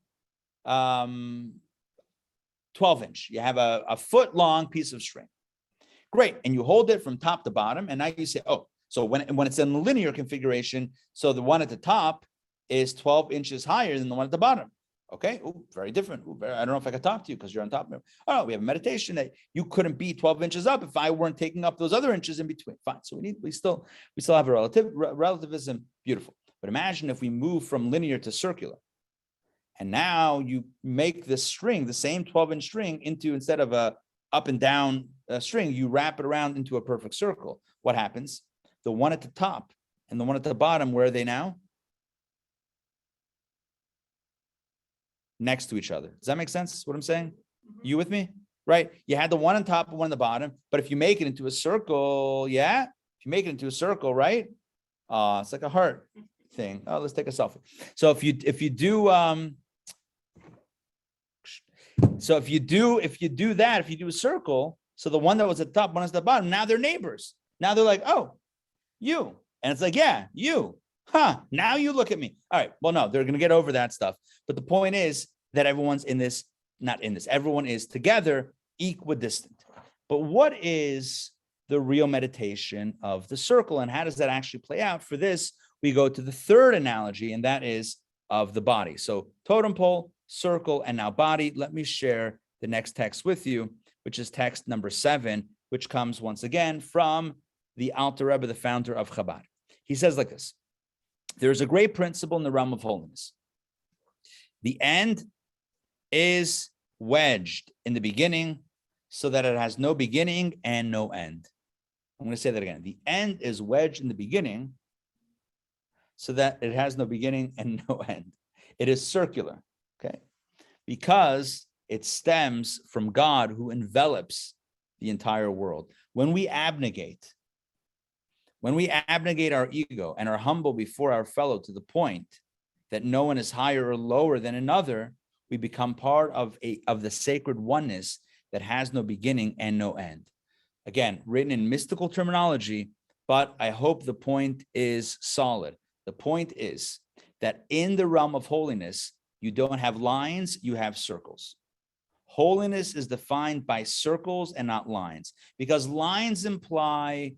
12-inch. You have a foot-long piece of string. Great, and you hold it from top to bottom, and now you say, oh, so when it's in the linear configuration, so the one at the top is 12 inches higher than the one at the bottom. Okay, ooh, very different. Ooh, I don't know if I could talk to you because you're on top. Oh, we have a meditation that you couldn't be 12 inches up if I weren't taking up those other inches in between. Fine, so we still have a relativism. Beautiful. But imagine if we move from linear to circular, and now you make this string, the same 12-inch string, into, instead of a up and down string, you wrap it around into a perfect circle. What happens? The one at the top and the one at the bottom, where are they now? Next to each other. Does that make sense, what I'm saying? You with me? Right? You had the one on top and one on the bottom, but if you make it into a circle, yeah? If you make it into a circle, right? It's like a heart thing. Oh, let's take a selfie. So if you do a circle, so the one that was at the top, one is at the bottom, now they're neighbors. Now they're like, oh, you. And it's like, yeah, you. Huh, now you look at me. All right, well, no, they're going to get over that stuff. But the point is that everyone is together, equidistant. But what is the real meditation of the circle, and how does that actually play out? For this, we go to the third analogy, and that is of the body. So totem pole, circle, and now body. Let me share the next text with you, which is text number 7, which comes once again from the Alter Rebbe, the founder of Chabad. He says like this: there's a great principle in the realm of holiness. The end is wedged in the beginning so that it has no beginning and no end. I'm going to say that again. The end is wedged in the beginning so that it has no beginning and no end. It is circular, okay? Because it stems from God, who envelops the entire world. When we abnegate our ego and are humble before our fellow to the point that no one is higher or lower than another, we become part of the sacred oneness that has no beginning and no end. Again, written in mystical terminology, but I hope the point is solid. The point is that in the realm of holiness, you don't have lines, you have circles. Holiness is defined by circles and not lines, because lines imply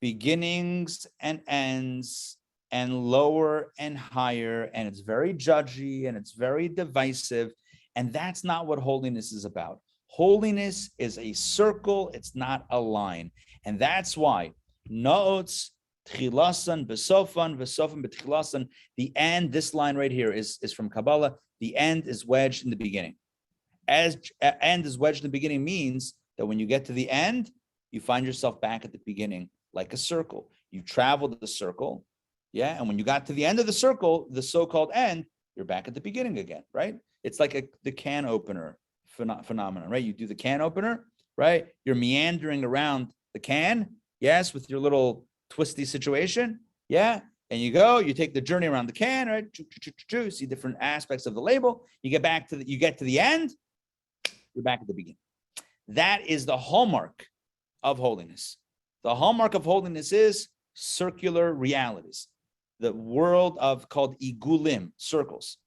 beginnings and ends and lower and higher, and it's very judgy and it's very divisive, and that's not what holiness is about. Holiness is a circle, it's not a line, and that's why Naotz Tchilasan Besofan Besofan Betchilasan, the end, this line right here is from Kabbalah. The end is wedged in the beginning. As end is wedged in the beginning means that when you get to the end, you find yourself back at the beginning, like a circle. You traveled the circle, yeah, and when you got to the end of the circle, the so-called end, you're back at the beginning again, right? It's like the can opener phenomenon, right? You do the can opener, right? You're meandering around the can, yes, with your little twisty situation, yeah, And you go, you take the journey around the can, right? See different aspects of the label. You get back to you get to the end, you're back at the beginning. That is the hallmark of holiness. The hallmark of holiness is circular realities. The world of called igulim, circles,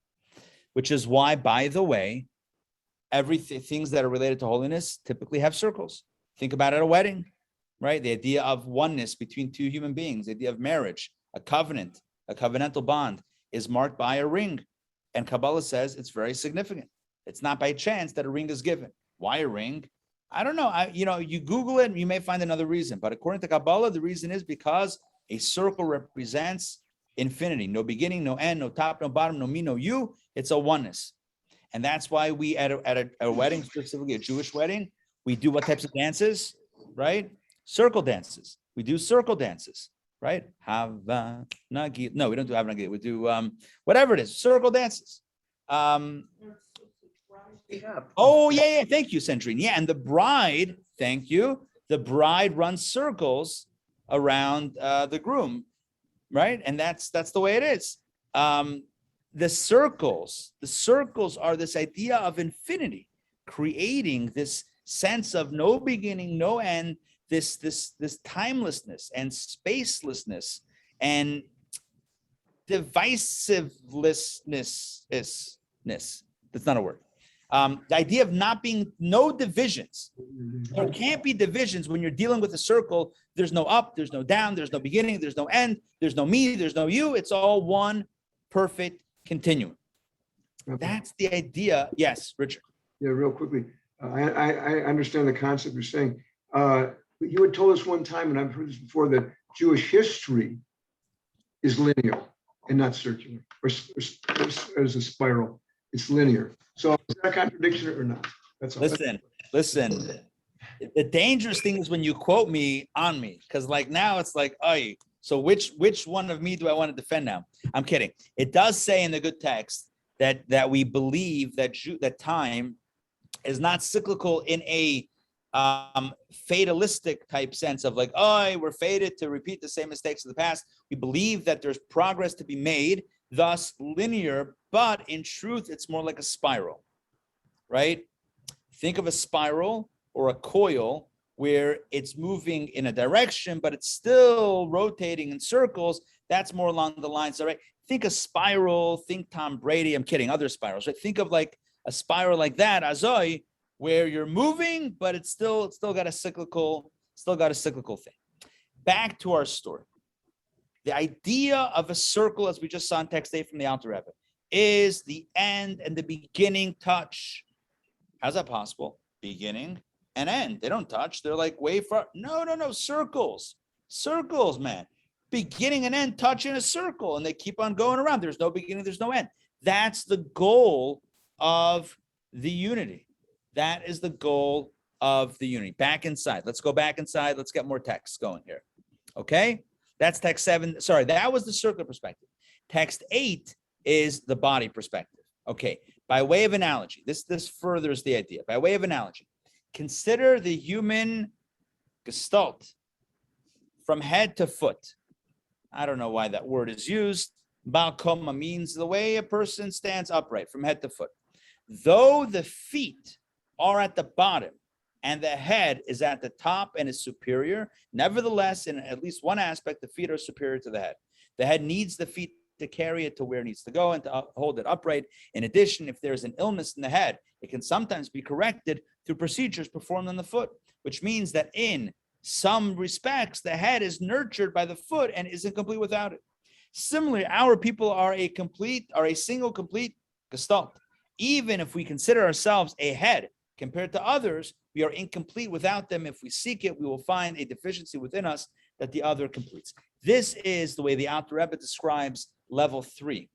which is why, by the way, things that are related to holiness typically have circles. Think about it at a wedding, right? The idea of oneness between two human beings, the idea of marriage, a covenant, a covenantal bond is marked by a ring. And Kabbalah says it's very significant. It's not by chance that a ring is given. Why a ring? I don't know. You Google it and you may find another reason. But according to Kabbalah, the reason is because a circle represents infinity. No beginning, no end, no top, no bottom, no me, no you. It's a oneness. And that's why we, at a wedding, specifically a Jewish wedding, we do what types of dances, right? Circle dances. We do circle dances. Right? No, we don't do Havnagil. We do whatever it is, circle dances. Oh, yeah. Thank you, Sandrine. Yeah, and the bride, thank you. The bride runs circles around the groom, right? And that's the way it is. The circles are this idea of infinity, creating this sense of no beginning, no end. This timelessness and spacelessness and divisiveness. That's not a word. The idea of not being no divisions. There can't be divisions when you're dealing with a circle. There's no up, there's no down, there's no beginning, there's no end, there's no me, there's no you. It's all one perfect continuum. That's the idea. Yes, Richard. Yeah, real quickly. I understand the concept you're saying. You had told us one time, and I've heard this before, that Jewish history is linear and not circular, or as a spiral. It's linear. So is that a contradiction or not? That's all. Listen. The dangerous thing is when you quote me on me, because like now it's like, oh, so which one of me do I want to defend now? I'm kidding. It does say in the good text that we believe that time is not cyclical in a fatalistic type sense of like, oh, we're fated to repeat the same mistakes of the past. We believe that there's progress to be made, thus linear, but in truth, it's more like a spiral, right? Think of a spiral or a coil where it's moving in a direction, but it's still rotating in circles. That's more along the lines, all right? Think a spiral, think Tom Brady. I'm kidding, other spirals, right? Think of like a spiral like that, Azoi, where you're moving, but it's still got a cyclical thing. Back to our story. The idea of a circle, as we just saw in text 8 from the Alter Rebbe, is the end and the beginning touch. How's that possible? Beginning and end. They don't touch. They're like way far. No. Circles, man. Beginning and end touch in a circle, and they keep on going around. There's no beginning. There's no end. That's the goal of the unity. That is the goal of the unity. Back inside. Let's go back inside. Let's get more text going here. Okay? That's text 7. Sorry, that was the circular perspective. Text 8 is the body perspective. Okay. By way of analogy, this furthers the idea. By way of analogy, consider the human gestalt from head to foot. I don't know why that word is used. Bal koma means the way a person stands upright from head to foot. Though the feet are at the bottom and the head is at the top and is superior, nevertheless, in at least one aspect, the feet are superior to the head. The head needs the feet to carry it to where it needs to go and to hold it upright. In addition, if there's an illness in the head, it can sometimes be corrected through procedures performed on the foot, which means that in some respects, the head is nurtured by the foot and isn't complete without it. Similarly, our people are a single complete gestalt. Even if we consider ourselves a head compared to others, we are incomplete without them. If we seek it, we will find a deficiency within us that the other completes. This is the way the Alter Rebbe describes level 3,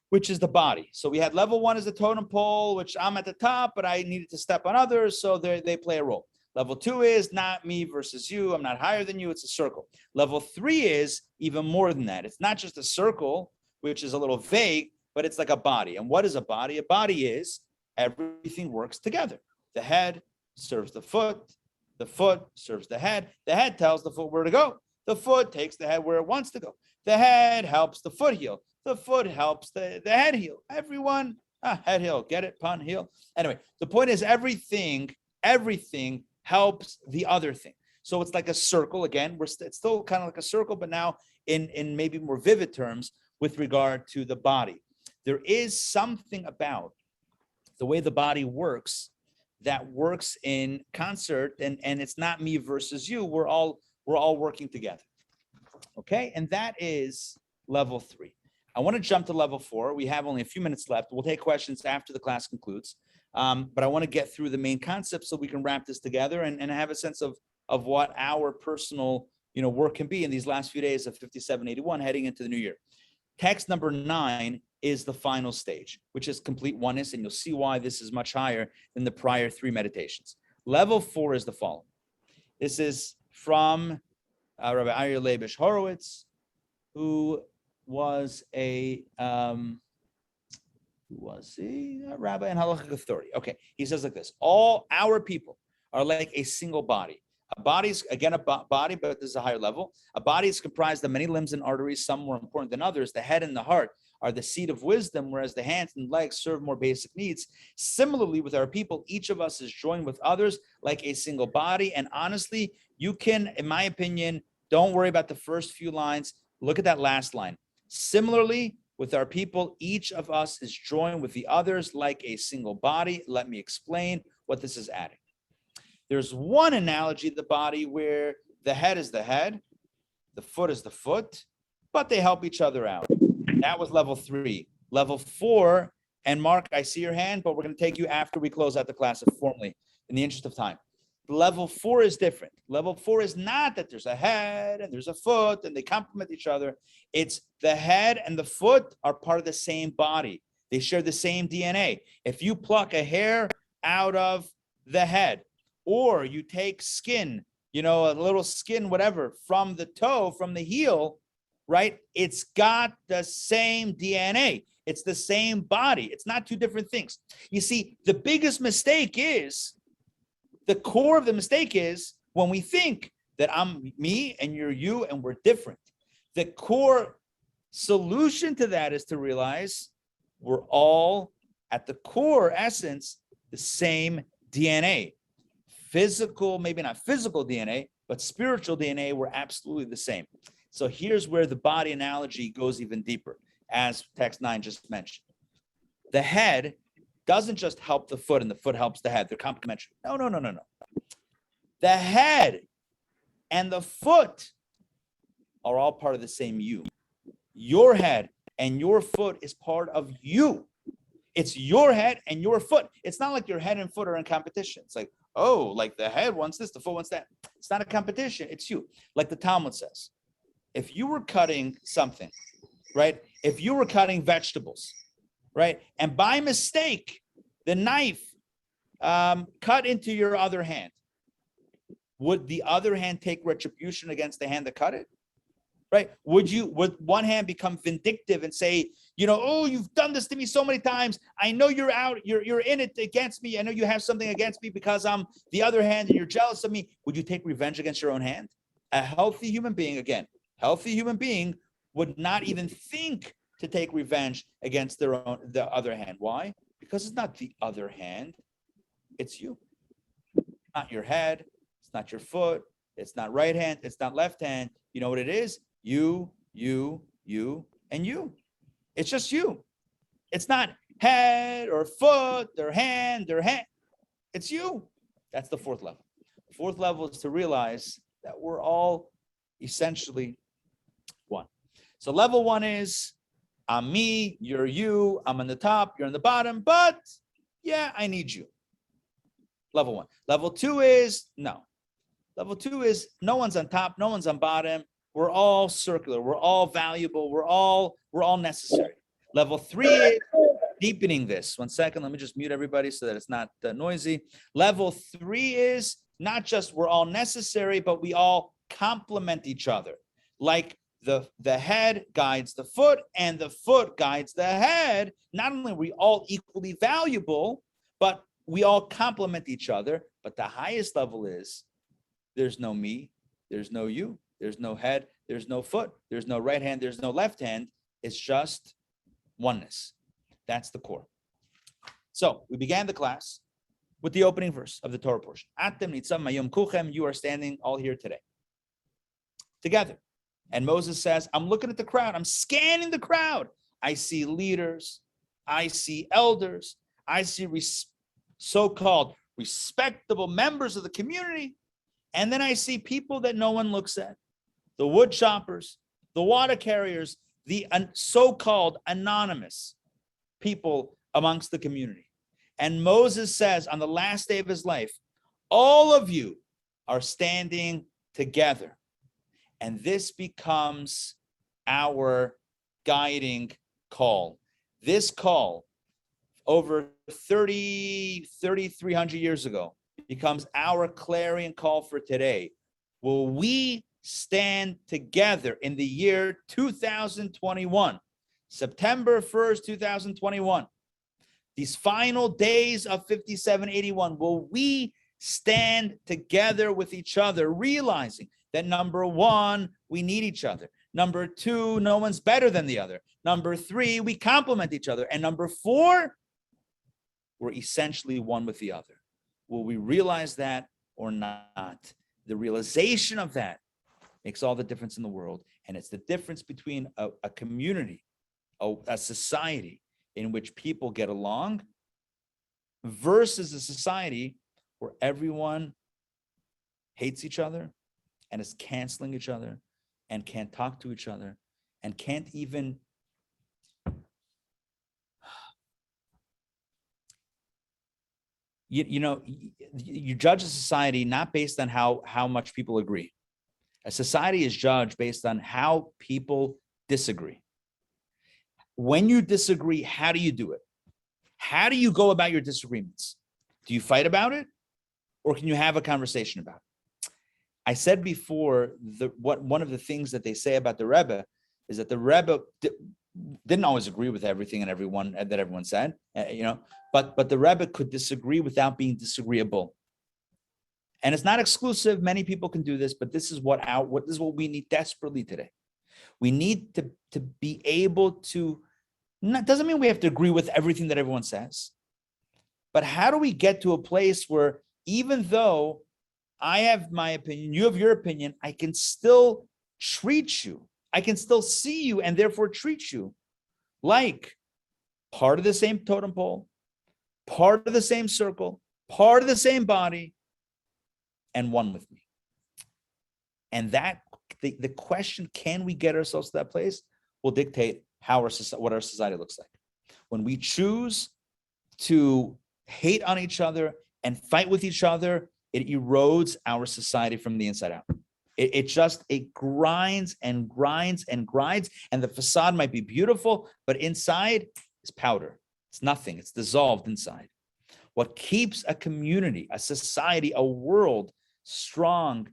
which is the body. So we had level 1 is the totem pole, which I'm at the top, but I needed to step on others, so they play a role. Level 2 is not me versus you. I'm not higher than you. It's a circle. Level 3 is even more than that. It's not just a circle, which is a little vague, but it's like a body. And what is a body? A body is everything works together. The head serves the foot serves the head tells the foot where to go, the foot takes the head where it wants to go. The head helps the foot heal. The foot helps the head heal. Everyone, head heal, get it? Pun, heal. Anyway, the point is everything helps the other thing. So it's like a circle. Again, it's still kind of like a circle, but now in maybe more vivid terms with regard to the body. There is something about the way the body works that works in concert, and it's not me versus you. We're all working together. Okay, and that is level 3. I want to jump to level 4. We have only a few minutes left. We'll take questions after the class concludes. But I want to get through the main concepts so we can wrap this together and have a sense of what our personal work can be in these last few days of 5781 heading into the new year. Text number 9 is the final stage, which is complete oneness, and you'll see why this is much higher than the prior 3 meditations. Level 4 is the following. This is from Rabbi Aryeh Leibish Horowitz, who was a rabbi and halachic authority. Okay, he says like this: all our people are like a single body. A body is, again, a body, but this is a higher level. A body is comprised of many limbs and arteries, some more important than others. The head and the heart are the seat of wisdom, whereas the hands and legs serve more basic needs. Similarly, with our people, each of us is joined with others like a single body. And honestly, you can, in my opinion, don't worry about the first few lines. Look at that last line. Similarly, with our people, each of us is joined with the others like a single body. Let me explain what this is adding. There's one analogy of the body where the head is the head, the foot is the foot, but they help each other out. That was level 3. Level 4, and Mark, I see your hand, but we're going to take you after we close out the class formally in the interest of time. Level 4 is different. Level 4 is not that there's a head and there's a foot and they complement each other. It's the head and the foot are part of the same body. They share the same DNA. If you pluck a hair out of the head, or you take skin, a little skin, whatever, from the toe, from the heel, right? It's got the same DNA. It's the same body. It's not 2 different things. You see, the biggest mistake is, the core of the mistake is when we think that I'm me and you're you and we're different. The core solution to that is to realize we're all at the core essence, the same DNA. Physical, maybe not physical DNA, but spiritual DNA, we're absolutely the same. So here's where the body analogy goes even deeper, as text 9 just mentioned. The head doesn't just help the foot and the foot helps the head. They're complementary. No. The head and the foot are all part of the same you. Your head and your foot is part of you. It's your head and your foot. It's not like your head and foot are in competition. It's like, oh, like the head wants this, the foot wants that. It's not a competition. It's you. Like the Talmud says, if you were cutting something, right? If you were cutting vegetables, right? And by mistake, the knife cut into your other hand, would the other hand take retribution against the hand that cut it? Right? Would one hand become vindictive and say, oh, you've done this to me so many times. I know you're out, you're in it against me. I know you have something against me because I'm the other hand and you're jealous of me. Would you take revenge against your own hand? A healthy human being would not even think to take revenge against the other hand. Why? Because it's not the other hand. It's you. Not your head. It's not your foot. It's not right hand. It's not left hand. You know what it is? You, and you. It's just you. It's not head or foot or hand. It's you. That's the 4th level. The 4th level is to realize that we're all essentially one. So level 1 is I'm me, you're you, I'm on the top, you're on the bottom, but yeah, I need you. Level 1. Level 2 is no. Level 2 is no one's on top, no one's on bottom. We're all circular. We're all valuable. We're all necessary. Level 3 is deepening this. 1 second. Let me just mute everybody so that it's not noisy. Level 3 is not just we're all necessary, but we all complement each other. Like the head guides the foot and the foot guides the head. Not only are we all equally valuable, but we all complement each other. But the highest level is there's no me, there's no you. There's no head, there's no foot, there's no right hand, there's no left hand. It's just oneness. That's the core. So we began the class with the opening verse of the Torah portion. Atem nitzav mayom kuchem, you are standing all here today, together. And Moses says, I'm looking at the crowd. I'm scanning the crowd. I see leaders. I see elders. I see so-called respectable members of the community. And then I see people that no one looks at. The wood choppers, the water carriers, the so-called anonymous people amongst the community. And Moses says on the last day of his life, all of you are standing together. And this becomes our guiding call. This call over 3,300 years ago becomes our clarion call for today. Will we stand together in the year 2021, September 1st, 2021, these final days of 5781, will we stand together with each other, realizing that number one, we need each other. Number two, no one's better than the other. Number three, we complement each other. And number four, we're essentially one with the other. Will we realize that or not? The realization of that makes all the difference in the world. And it's the difference between a community, a society in which people get along versus a society where everyone hates each other and is canceling each other and can't talk to each other and can't even you judge a society not based on how much people agree. A society is judged based on how people disagree. When you disagree, how do you do it? How do you go about your disagreements? Do you fight about it, or can you have a conversation about it? I said before, one of the things that they say about the Rebbe is that the Rebbe didn't always agree with everything and everyone said, but the Rebbe could disagree without being disagreeable. And it's not exclusive. Many people can do this, but this is what we need desperately today. We need to be able to, doesn't mean we have to agree with everything that everyone says, but how do we get to a place where even though I have my opinion, you have your opinion, I can still treat you, I can still see you and therefore treat you like part of the same totem pole, part of the same circle, part of the same body, and one with me. And that the question, can we get ourselves to that place, will dictate what our society looks like. When we choose to hate on each other and fight with each other, it erodes our society from the inside out. It grinds and grinds and grinds, and the facade might be beautiful, but inside is powder. It's nothing. It's dissolved inside. What keeps a community, a society, a world strong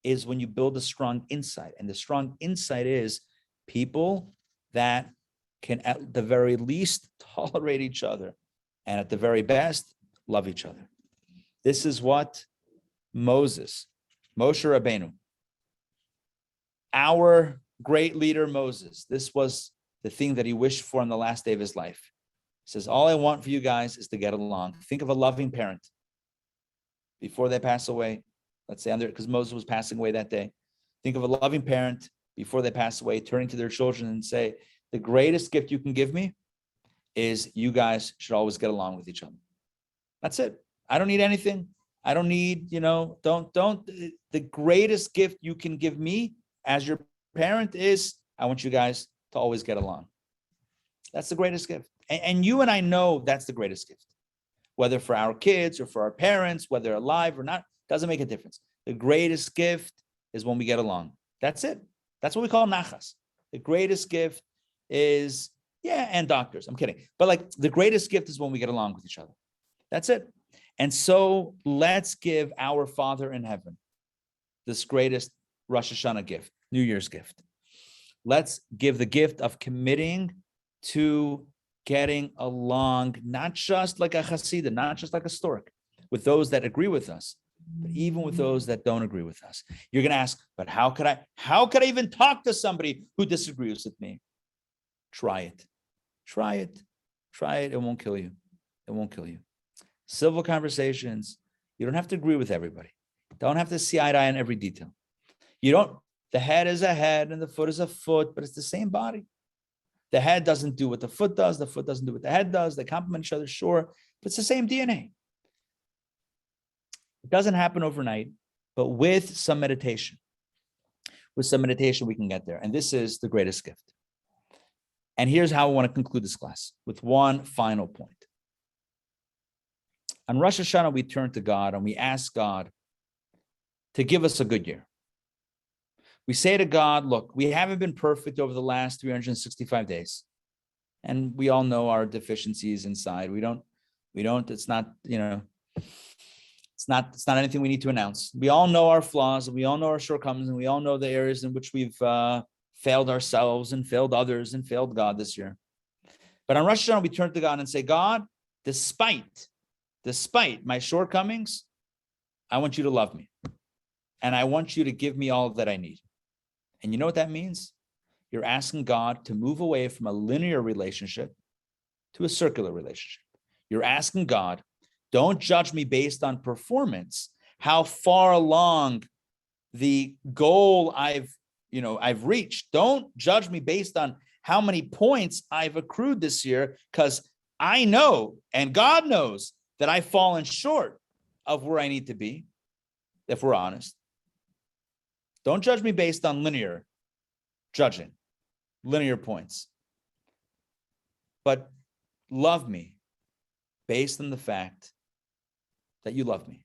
is when you build a strong inside. And the strong inside is people that can at the very least tolerate each other, and at the very best, love each other. This is what Moshe Rabbeinu, our great leader Moses, this was the thing that he wished for on the last day of his life. He says, all I want for you guys is to get along. Think of a loving parent before they pass away. Let's say because Moses was passing away that day. Think of a loving parent before they pass away, turning to their children and say, the greatest gift you can give me is you guys should always get along with each other. That's it. I don't need anything. I don't need, the greatest gift you can give me as your parent is, I want you guys to always get along. That's the greatest gift. And you and I know that's the greatest gift. Whether for our kids or for our parents, whether alive or not, doesn't make a difference. The greatest gift is when we get along. That's it. That's what we call nachas. The greatest gift is, and doctors. I'm kidding. But the greatest gift is when we get along with each other. That's it. And so let's give our Father in heaven this greatest Rosh Hashana gift, New Year's gift. Let's give the gift of committing to getting along, not just like a Hasidah, not just like a stork, with those that agree with us, but even with those that don't agree with us. You're going to ask, but how could I even talk to somebody who disagrees with me? Try it. Try it. Try it. It won't kill you. It won't kill you. Civil conversations. You don't have to agree with everybody. Don't have to see eye to eye on every detail. The head is a head and the foot is a foot, but it's the same body. The head doesn't do what the foot does. The foot doesn't do what the head does. They complement each other, sure, but it's the same DNA. It doesn't happen overnight, but with some meditation, we can get there. And this is the greatest gift. And here's how I want to conclude this class with one final point. On Rosh Hashana, we turn to God and we ask God to give us a good year. We say to God, look, we haven't been perfect over the last 365 days. And we all know our deficiencies inside. It's not anything we need to announce. We all know our flaws, and we all know our shortcomings, and we all know the areas in which we've failed ourselves and failed others and failed God this year. But on Rosh Hashana, we turn to God and say, God, despite my shortcomings, I want you to love me. And I want you to give me all that I need. And you know what that means? You're asking God to move away from a linear relationship to a circular relationship. You're asking God, don't judge me based on performance, how far along the goal I've reached. Don't judge me based on how many points I've accrued this year, because I know, and God knows, that I've fallen short of where I need to be, if we're honest. Don't judge me based on linear judging, linear points. But love me based on the fact that you love me.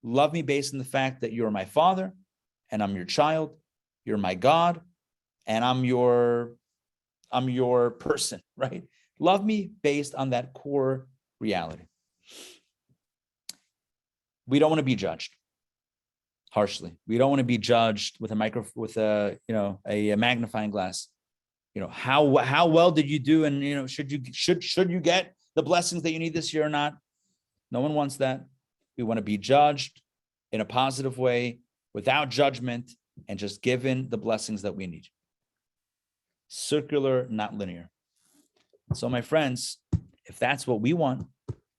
Love me based on the fact that you're my father and I'm your child. You're my God and I'm your person, right? Love me based on that core reality. We don't want to be judged harshly. We don't want to be judged with a magnifying glass. How well did you do, and should you get the blessings that you need this year or not? No one wants that. We want to be judged in a positive way, without judgment, and just given the blessings that we need. Circular, not linear. So my friends, if that's what we want,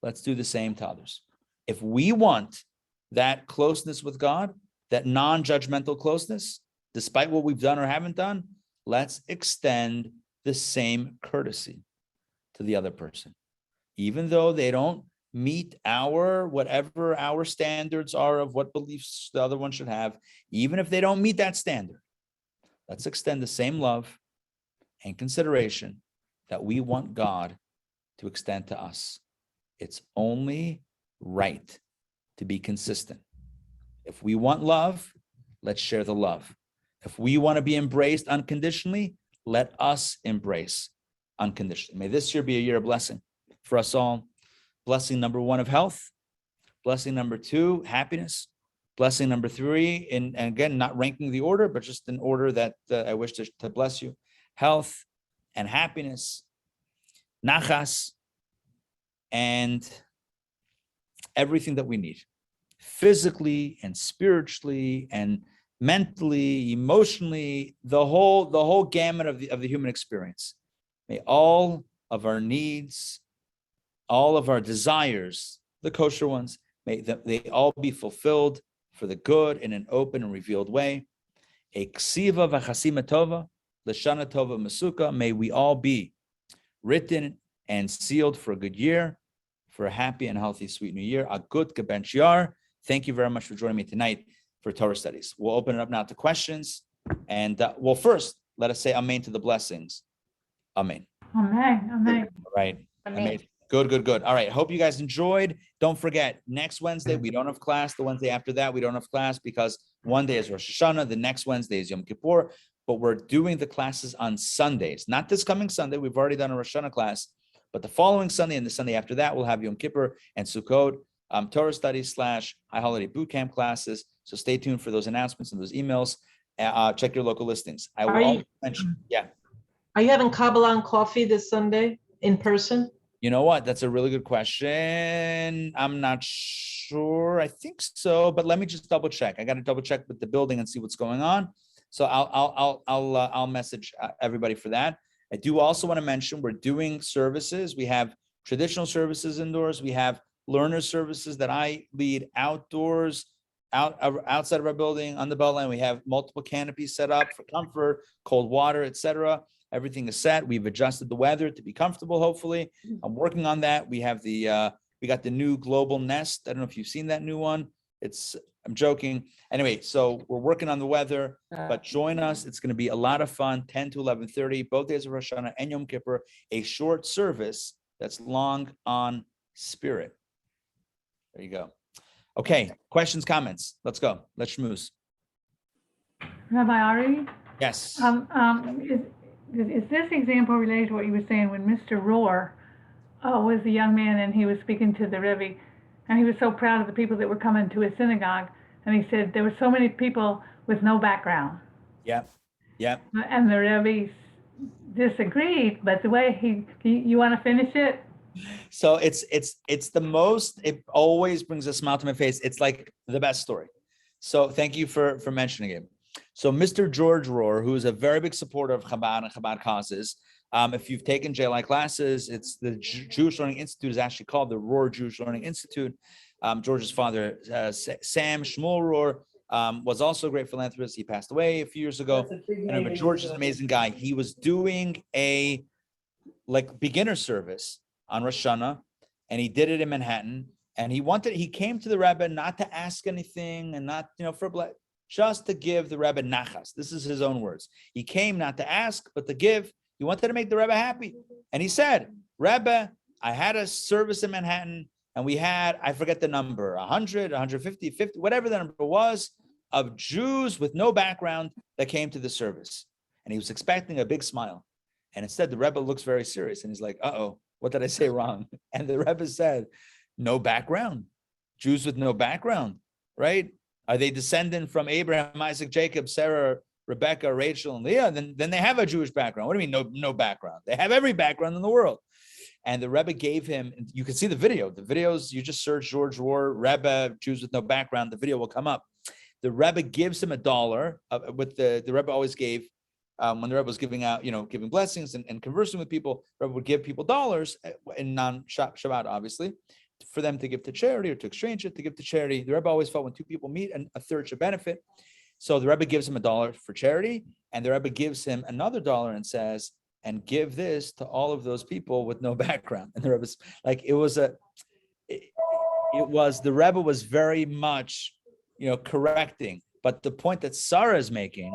let's do the same to others. If we want that closeness with God, that non-judgmental closeness, despite what we've done or haven't done, let's extend the same courtesy to the other person. Even though they don't meet whatever our standards are of what beliefs the other one should have, even if they don't meet that standard, let's extend the same love and consideration that we want God to extend to us. It's only right to be consistent. If we want love, let's share the love. If we want to be embraced unconditionally, let us embrace unconditionally. May this year be a year of blessing for us all. Blessing number 1 of health. Blessing number 2, happiness. Blessing number 3, and again, not ranking the order, but just in order that I wish to bless you. Health and happiness, nachas, and everything that we need. Physically and spiritually and mentally, emotionally, the whole gamut of the human experience. May all of our needs, all of our desires, the kosher ones, may they all be fulfilled for the good in an open and revealed way. A ksiva v'chasima tova, l'shana tova masuka. May we all be written and sealed for a good year, for a happy and healthy, sweet new year. A good gebench yar. Thank you very much for joining me tonight for Torah studies. We'll open it up now to questions. And first, let us say amen to the blessings. Amen. Amen. Amen. All right. Amen. Good. All right. Hope you guys enjoyed. Don't forget, next Wednesday, we don't have class. The Wednesday after that, we don't have class because one day is Rosh Hashana. The next Wednesday is Yom Kippur. But we're doing the classes on Sundays. Not this coming Sunday. We've already done a Rosh Hashana class. But the following Sunday and the Sunday after that, we'll have Yom Kippur and Sukkot. Torah studies / high holiday boot camp classes. So stay tuned for those announcements and those emails. Check your local listings. I will also mention, yeah. Are you having Kabbalah and coffee this Sunday in person? You know what? That's a really good question. I'm not sure. I think so, but let me just double check. I got to double check with the building and see what's going on. So I'll message everybody for that. I do also want to mention we're doing services. We have traditional services indoors. We have learner services that I lead outdoors, outside of our building on the Beltline. We have multiple canopies set up for comfort, cold water, etc. Everything is set. We've adjusted the weather to be comfortable, hopefully. I'm working on that. We have we got the new global nest. I don't know if you've seen that new one. I'm joking. Anyway, so we're working on the weather, but join us. It's going to be a lot of fun, 10 to 11:30, both days of Rosh Hashana and Yom Kippur, a short service that's long on spirit. There you go. Okay, questions, comments. Let's go. Let's schmooze. Rabbi Ari, Yes. is this example related to what you were saying when Mr. Rohr was a young man and he was speaking to the Rebbe, and he was so proud of the people that were coming to his synagogue, and he said there were so many people with no background. Yeah. Yeah. And the Rebbe disagreed, but the way you want to finish it? So it's the most, it always brings a smile to my face. It's like the best story. So thank you for mentioning it. So Mr. George Rohr, who is a very big supporter of Chabad and Chabad causes, if you've taken G-dly classes, it's the Jewish Learning Institute is actually called the Rohr Jewish Learning Institute. George's father, Sam Shmuel Rohr, was also a great philanthropist. He passed away a few years ago. But George is an amazing guy. He was doing a beginner service on Rosh Hashana, and he did it in Manhattan. And he came to the Rebbe not to ask anything and not, just to give the Rebbe nachas. This is his own words. He came not to ask, but to give. He wanted to make the Rebbe happy. And he said, Rebbe, I had a service in Manhattan, and we had, I forget the number, 100, 150, 50, whatever the number was, of Jews with no background that came to the service. And he was expecting a big smile. And instead, the Rebbe looks very serious. And he's like, uh-oh, what did I say wrong? And the Rebbe said, no background. Jews with no background, right? Are they descendant from Abraham, Isaac, Jacob, Sarah, Rebecca, Rachel, and Leah? Then they have a Jewish background. What do you mean no background? They have every background in the world. And the Rebbe gave him, you can see the video. The videos, you just search George Rohr, Rebbe, Jews with no background, the video will come up. The Rebbe gives him $1 with the Rebbe always gave, when the Rebbe was giving out, giving blessings and conversing with people, the Rebbe would give people dollars in non-Shabbat, obviously, for them to give to charity or to exchange it to give to charity. The Rebbe always felt when two people meet, and a third should benefit. So the Rebbe gives him $1 for charity, and the Rebbe gives him another $1 and says, and give this to all of those people with no background. And the Rebbe's like, the Rebbe was very much, correcting. But the point that Sarah is making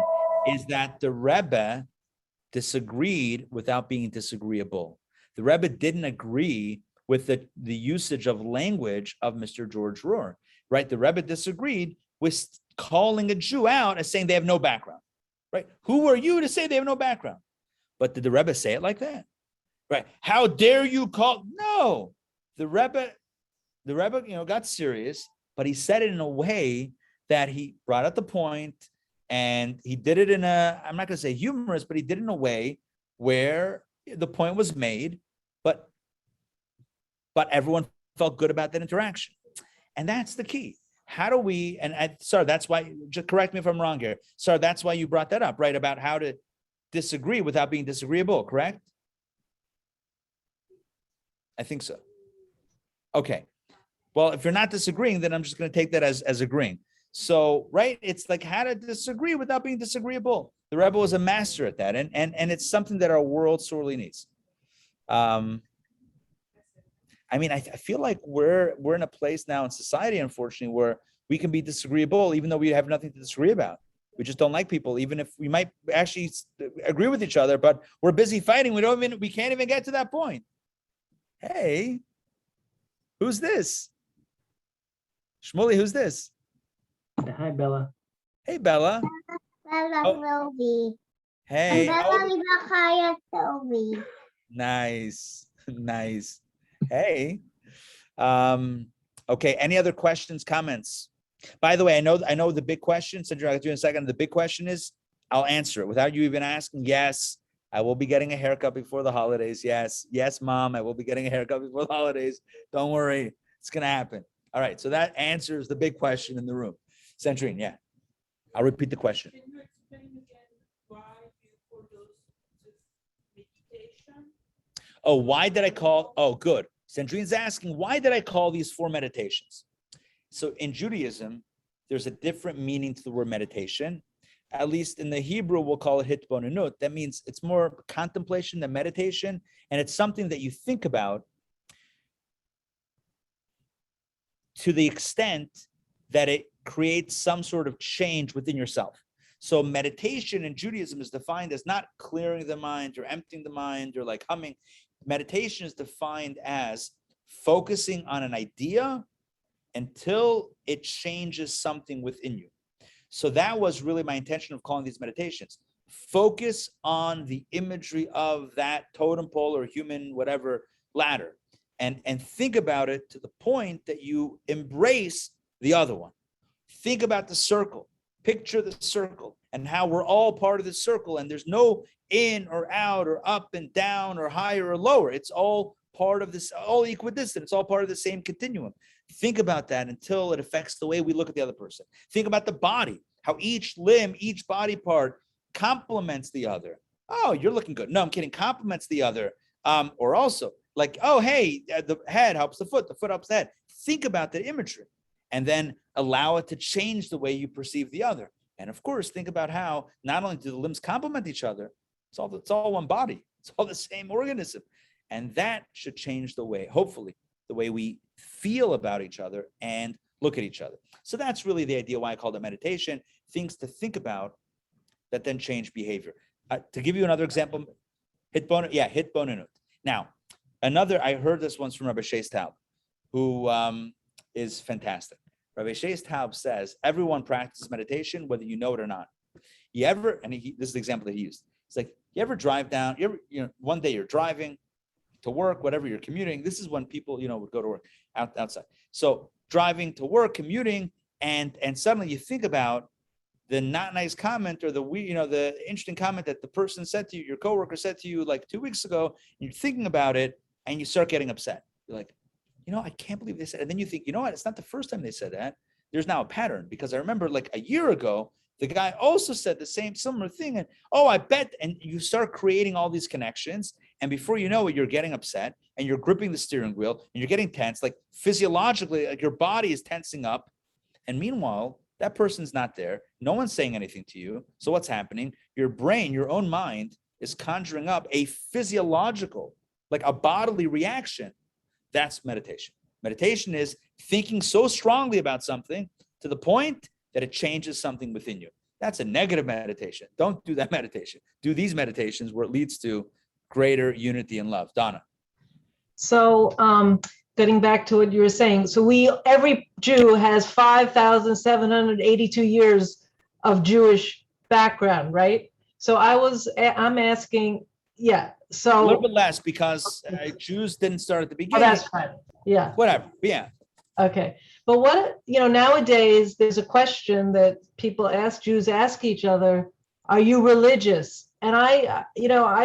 is that the Rebbe disagreed without being disagreeable. The Rebbe didn't agree with the usage of language of Mr. George Rohr, right? The Rebbe disagreed with calling a Jew out as saying they have no background, right? Who are you to say they have no background? But did the Rebbe say it like that? Right? How dare you call? No, the Rebbe, got serious, but he said it in a way that he brought out the point, and he did it in I'm not going to say humorous, but he did it in a way where the point was made, but everyone felt good about that interaction. And that's the key. How do we, sorry, that's why, just correct me if I'm wrong here. Sorry, that's why you brought that up, right? About how to disagree without being disagreeable, correct? I think so. Okay. Well, if you're not disagreeing, then I'm just going to take that as agreeing. So, right, it's like how to disagree without being disagreeable. The Rebbe was a master at that, and it's something that our world sorely needs. I feel like we're in a place now in society, unfortunately, where we can be disagreeable, even though we have nothing to disagree about. We just don't like people, even if we might actually agree with each other, but we're busy fighting. We can't even get to that point. Hey, who's this? Shmuley, who's this? Hi, Bella. Hey, Bella. Bella Roby. Hey. Toby. Nice. Hey. Okay. Any other questions, comments? By the way, I know the big question, Sandra, I'll get to you in a second. The big question is, I'll answer it without you even asking. Yes, I will be getting a haircut before the holidays. Yes, yes, Mom, I will be getting a haircut before the holidays. Don't worry, it's gonna happen. All right, so that answers the big question in the room. Centrine, yeah. I'll repeat the question. Can you explain again why you call those meditation? Oh, why did I call? Oh, good. Centrine's asking, why did I call these 4 meditations? So in Judaism, there's a different meaning to the word meditation. At least in the Hebrew, we'll call it hitbonenut. That means it's more contemplation than meditation. And it's something that you think about to the extent that it creates some sort of change within yourself. So meditation in Judaism is defined as not clearing the mind or emptying the mind or like humming. Meditation is defined as focusing on an idea until it changes something within you. So that was really my intention of calling these meditations. Focus on the imagery of that totem pole or human, whatever, ladder, and think about it to the point that you embrace the other one. Think about the circle. Picture the circle and how we're all part of the circle, and there's no in or out or up and down or higher or lower. It's all part of this, all equidistant. It's all part of the same continuum. Think about that until it affects the way we look at the other person. Think about the body, how each limb, each body part complements the other. Oh, you're looking good. No, I'm kidding. Complements the other. Or also like, oh, hey, the head helps the foot helps the head. Think about that imagery and then allow it to change the way you perceive the other. And of course, think about how not only do the limbs complement each other, it's all one body. It's all the same organism. And that should change the way, hopefully, the way we feel about each other and look at each other. So that's really the idea why I called it meditation, things to think about that then change behavior. To give you another example, hitbonenut. Now, I heard this once from Rabbi Shais Taub, who is fantastic. Rabbi Shais Taub says, everyone practices meditation, whether you know it or not. This is the example that he used. It's like, you ever drive down, one day you're driving to work, whatever you're commuting. This is when people, would go to work outside. So driving to work, commuting, and suddenly you think about the not nice comment or the interesting comment that the person said to you, your coworker said to you like 2 weeks ago, and you're thinking about it and you start getting upset. You're like, I can't believe they said it. And then you think, you know what? It's not the first time they said that. There's now a pattern because I remember like a year ago, the guy also said the similar thing. And I bet, and you start creating all these connections. And before you know it, you're getting upset and you're gripping the steering wheel and you're getting tense, like physiologically, like your body is tensing up. And meanwhile, that person's not there. No one's saying anything to you. So what's happening? Your brain, your own mind is conjuring up a physiological, like a bodily reaction. That's meditation. Meditation is thinking so strongly about something to the point that it changes something within you. That's a negative meditation. Don't do that meditation. Do these meditations where it leads to greater unity and love. Donna. So getting back to what you were saying, so every Jew has 5,782 years of Jewish background, right? So I'm asking, yeah. So a little bit less because Jews didn't start at the oh, beginning. that's fine. Yeah. Whatever. Yeah. Okay. But what, nowadays there's a question that people Jews ask each other, are you religious? And I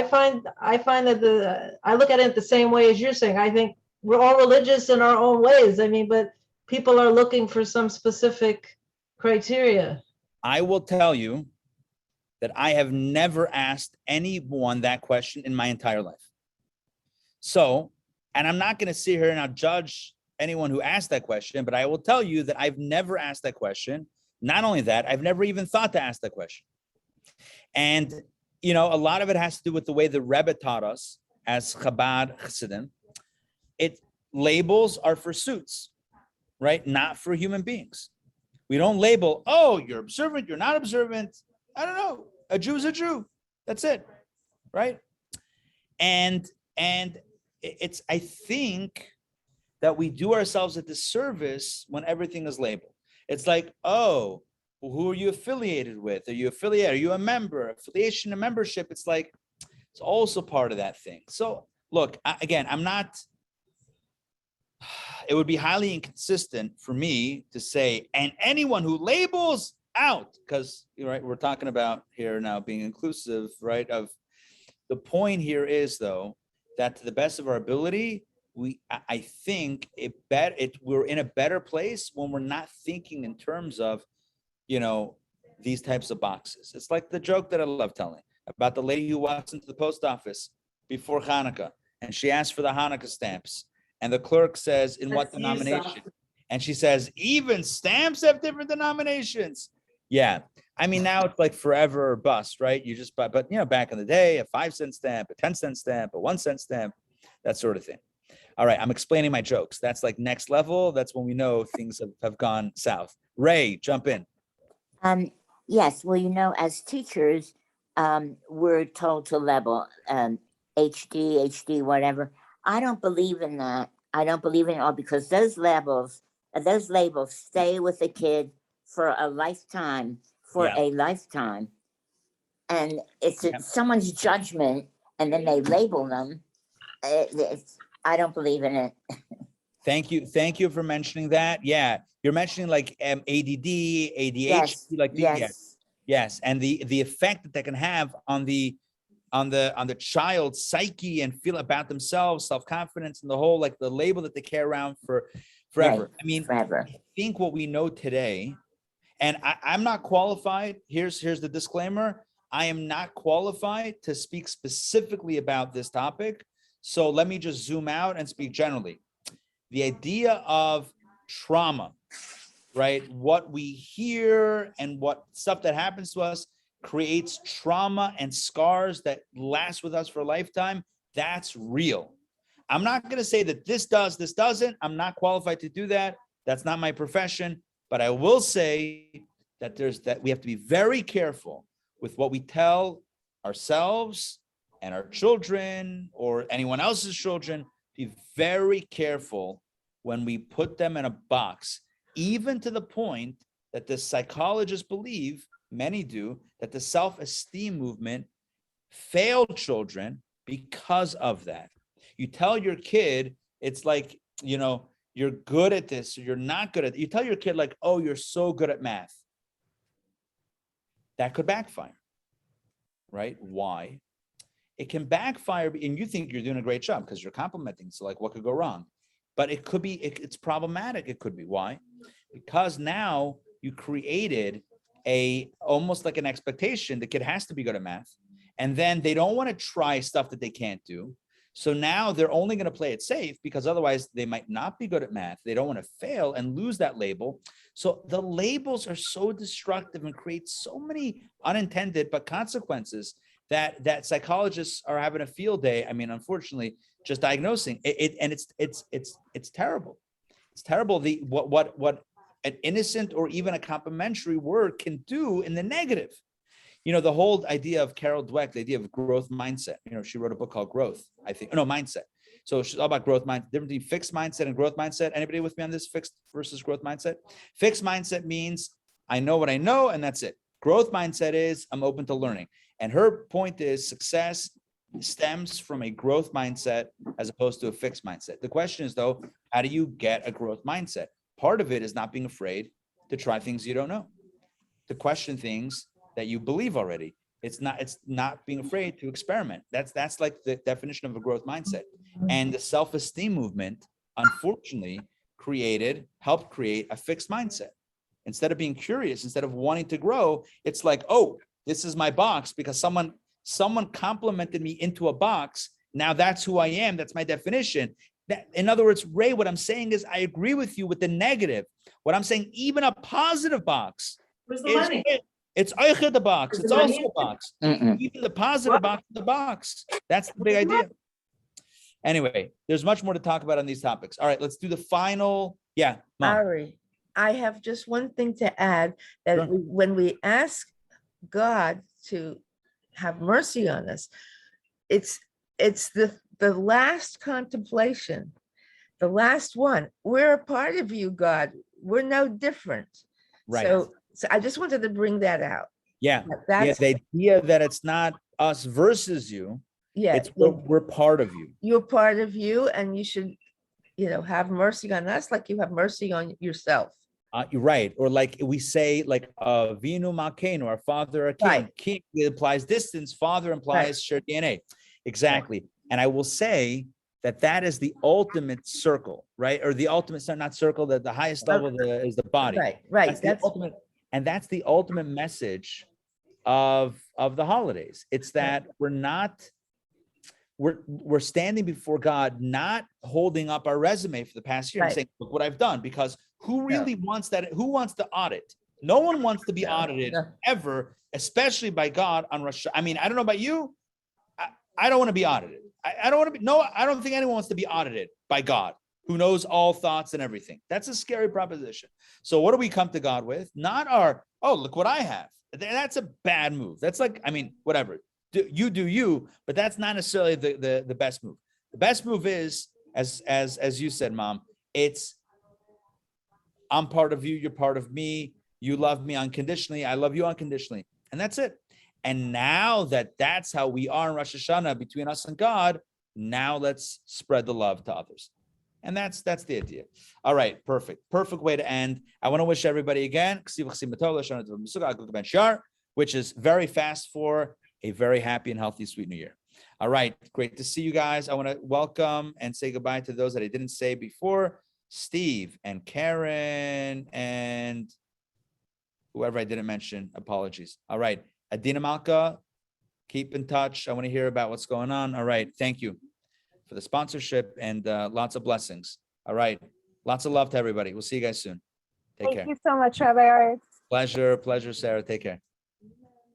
find that I look at it the same way as you're saying. I think we're all religious in our own ways. I mean, but people are looking for some specific criteria. I will tell you that I have never asked anyone that question in my entire life. So, and I'm not going to sit here and I'll judge anyone who asked that question, but I will tell you that I've never asked that question. Not only that, I've never even thought to ask that question. And, a lot of it has to do with the way the Rebbe taught us as Chabad Chassidim. Labels are for suits, right? Not for human beings. We don't label, oh, you're observant, you're not observant. I don't know. A Jew is a Jew. That's it, right? And I think that we do ourselves a disservice when everything is labeled. It's like, oh, well, who are you affiliated with? Are you affiliated? Are you a member? Affiliation and membership, it's like, it's also part of that thing. So look, it would be highly inconsistent for me to say, and anyone who labels out, because right, we're talking about here now being inclusive, right, of The point here is, though, that to the best of our ability, I think we're in a better place when we're not thinking in terms of, these types of boxes. It's like the joke that I love telling about the lady who walks into the post office before Hanukkah, and she asks for the Hanukkah stamps, and the clerk says, "In what denomination?" And she says, "Even stamps have different denominations." Yeah. I mean, now it's like forever or bust, right? You just buy, but back in the day, a 5-cent stamp, a 10-cent stamp, a 1-cent stamp, that sort of thing. All right, I'm explaining my jokes. That's like next level. That's when we know things have gone south. Ray, jump in. Yes, well, as teachers, we're told to level HD, whatever. I don't believe in that. I don't believe in it all because those labels stay with the kid for a lifetime, and it's someone's judgment, and then they label them. I don't believe in it. Thank you for mentioning that. Yeah, you're mentioning like ADD, ADHD, yes, and the effect that can have on the child's psyche and feel about themselves, self-confidence, and the whole like the label that they carry around for forever. Right, I mean, forever. I think what we know today, and I'm not qualified. Here's the disclaimer. I am not qualified to speak specifically about this topic. So let me just zoom out and speak generally. The idea of trauma, right? What we hear and what stuff that happens to us creates trauma and scars that last with us for a lifetime. That's real. I'm not going to say that this does, this doesn't. I'm not qualified to do that. That's not my profession. But I will say that we have to be very careful with what we tell ourselves and our children or anyone else's children. Be very careful when we put them in a box, even to the point that the psychologists believe, many do, that the self-esteem movement failed children because of that. You tell your kid, it's like, you're good at this or you're not good at it. You tell your kid like, oh, you're so good at math. That could backfire, right? Why? It can backfire and you think you're doing a great job because you're complimenting. So like, what could go wrong? But it could be, it's problematic. It could be. Why? Because now you created almost like an expectation. The kid has to be good at math. And then they don't want to try stuff that they can't do. So now they're only going to play it safe because otherwise they might not be good at math. They don't want to fail and lose that label. So the labels are so destructive and create so many unintended but consequences that psychologists are having a field day. I mean, unfortunately, just diagnosing it, and it's terrible. It's terrible what an innocent or even a complimentary word can do in the negative. The whole idea of Carol Dweck, the idea of growth mindset. She wrote a book called Growth, I think. No, Mindset. So she's all about growth mindset, difference between fixed mindset and growth mindset. Anybody with me on this fixed versus growth mindset? Fixed mindset means I know what I know and that's it. Growth mindset is I'm open to learning. And her point is success stems from a growth mindset as opposed to a fixed mindset. The question is, though, how do you get a growth mindset? Part of it is not being afraid to try things you don't know, to question things that you believe already. It's not being afraid to experiment. That's like the definition of a growth mindset. And the self-esteem movement, unfortunately, helped create a fixed mindset. Instead of being curious, instead of wanting to grow, it's like, oh, this is my box because someone complimented me into a box. Now that's who I am. That's my definition. In other words, Ray, what I'm saying is I agree with you with the negative. What I'm saying, even a positive box it's the box. It's also a box. Even the positive box is the box. That's the big idea. Anyway, there's much more to talk about on these topics. All right, let's do the final. Yeah, Mom. Ari, I have just one thing to add, that Sure. when we ask God to have mercy on us, it's the last contemplation, the last one. We're a part of you, God. We're no different. Right. So I just wanted to bring that out. Yeah. That's The idea that it's not us versus you. yeah. It's we're part of you. You're part of you, and you should, have mercy on us like you have mercy on yourself. You're right. Or like we say, like Vinu Malkeinu, our Father, our King. Right. King implies distance. Father implies shared DNA. Exactly. And I will say that is the ultimate circle, right? Or the ultimate, not circle, that the highest level is the body. Right. That's the ultimate, and that's the ultimate message of the holidays. It's that we're standing before God, not holding up our resume for the past year and saying, look what I've done, because who really wants that? Who wants to audit? No one wants to be audited ever, especially by God on Rosh Hashana. I mean, I don't know about you. I don't want to be audited. I don't want to be, I don't think anyone wants to be audited by God, who knows all thoughts and everything. That's a scary proposition. So what do we come to God with? Not our, oh, look what I have. That's a bad move. That's like, I mean, whatever. Do you, but that's not necessarily the best move. The best move is, as you said, Mom, it's I'm part of you, you're part of me, you love me unconditionally, I love you unconditionally. And that's it. And now that's how we are in Rosh Hashana between us and God, now let's spread the love to others. And that's the idea. All right, perfect way to end. I want to wish everybody again, which is very fast for a very happy and healthy, sweet new year. All right, great to see you guys. I want to welcome and say goodbye to those that I didn't say before, Steve and Karen and whoever I didn't mention, apologies. All right, Adina Malka, keep in touch. I want to hear about what's going on. All right, thank you for the sponsorship and lots of blessings. All right, lots of love to everybody. We'll see you guys soon. Take care. Thank you so much, Rabbi Art. Pleasure, Sarah. Take care.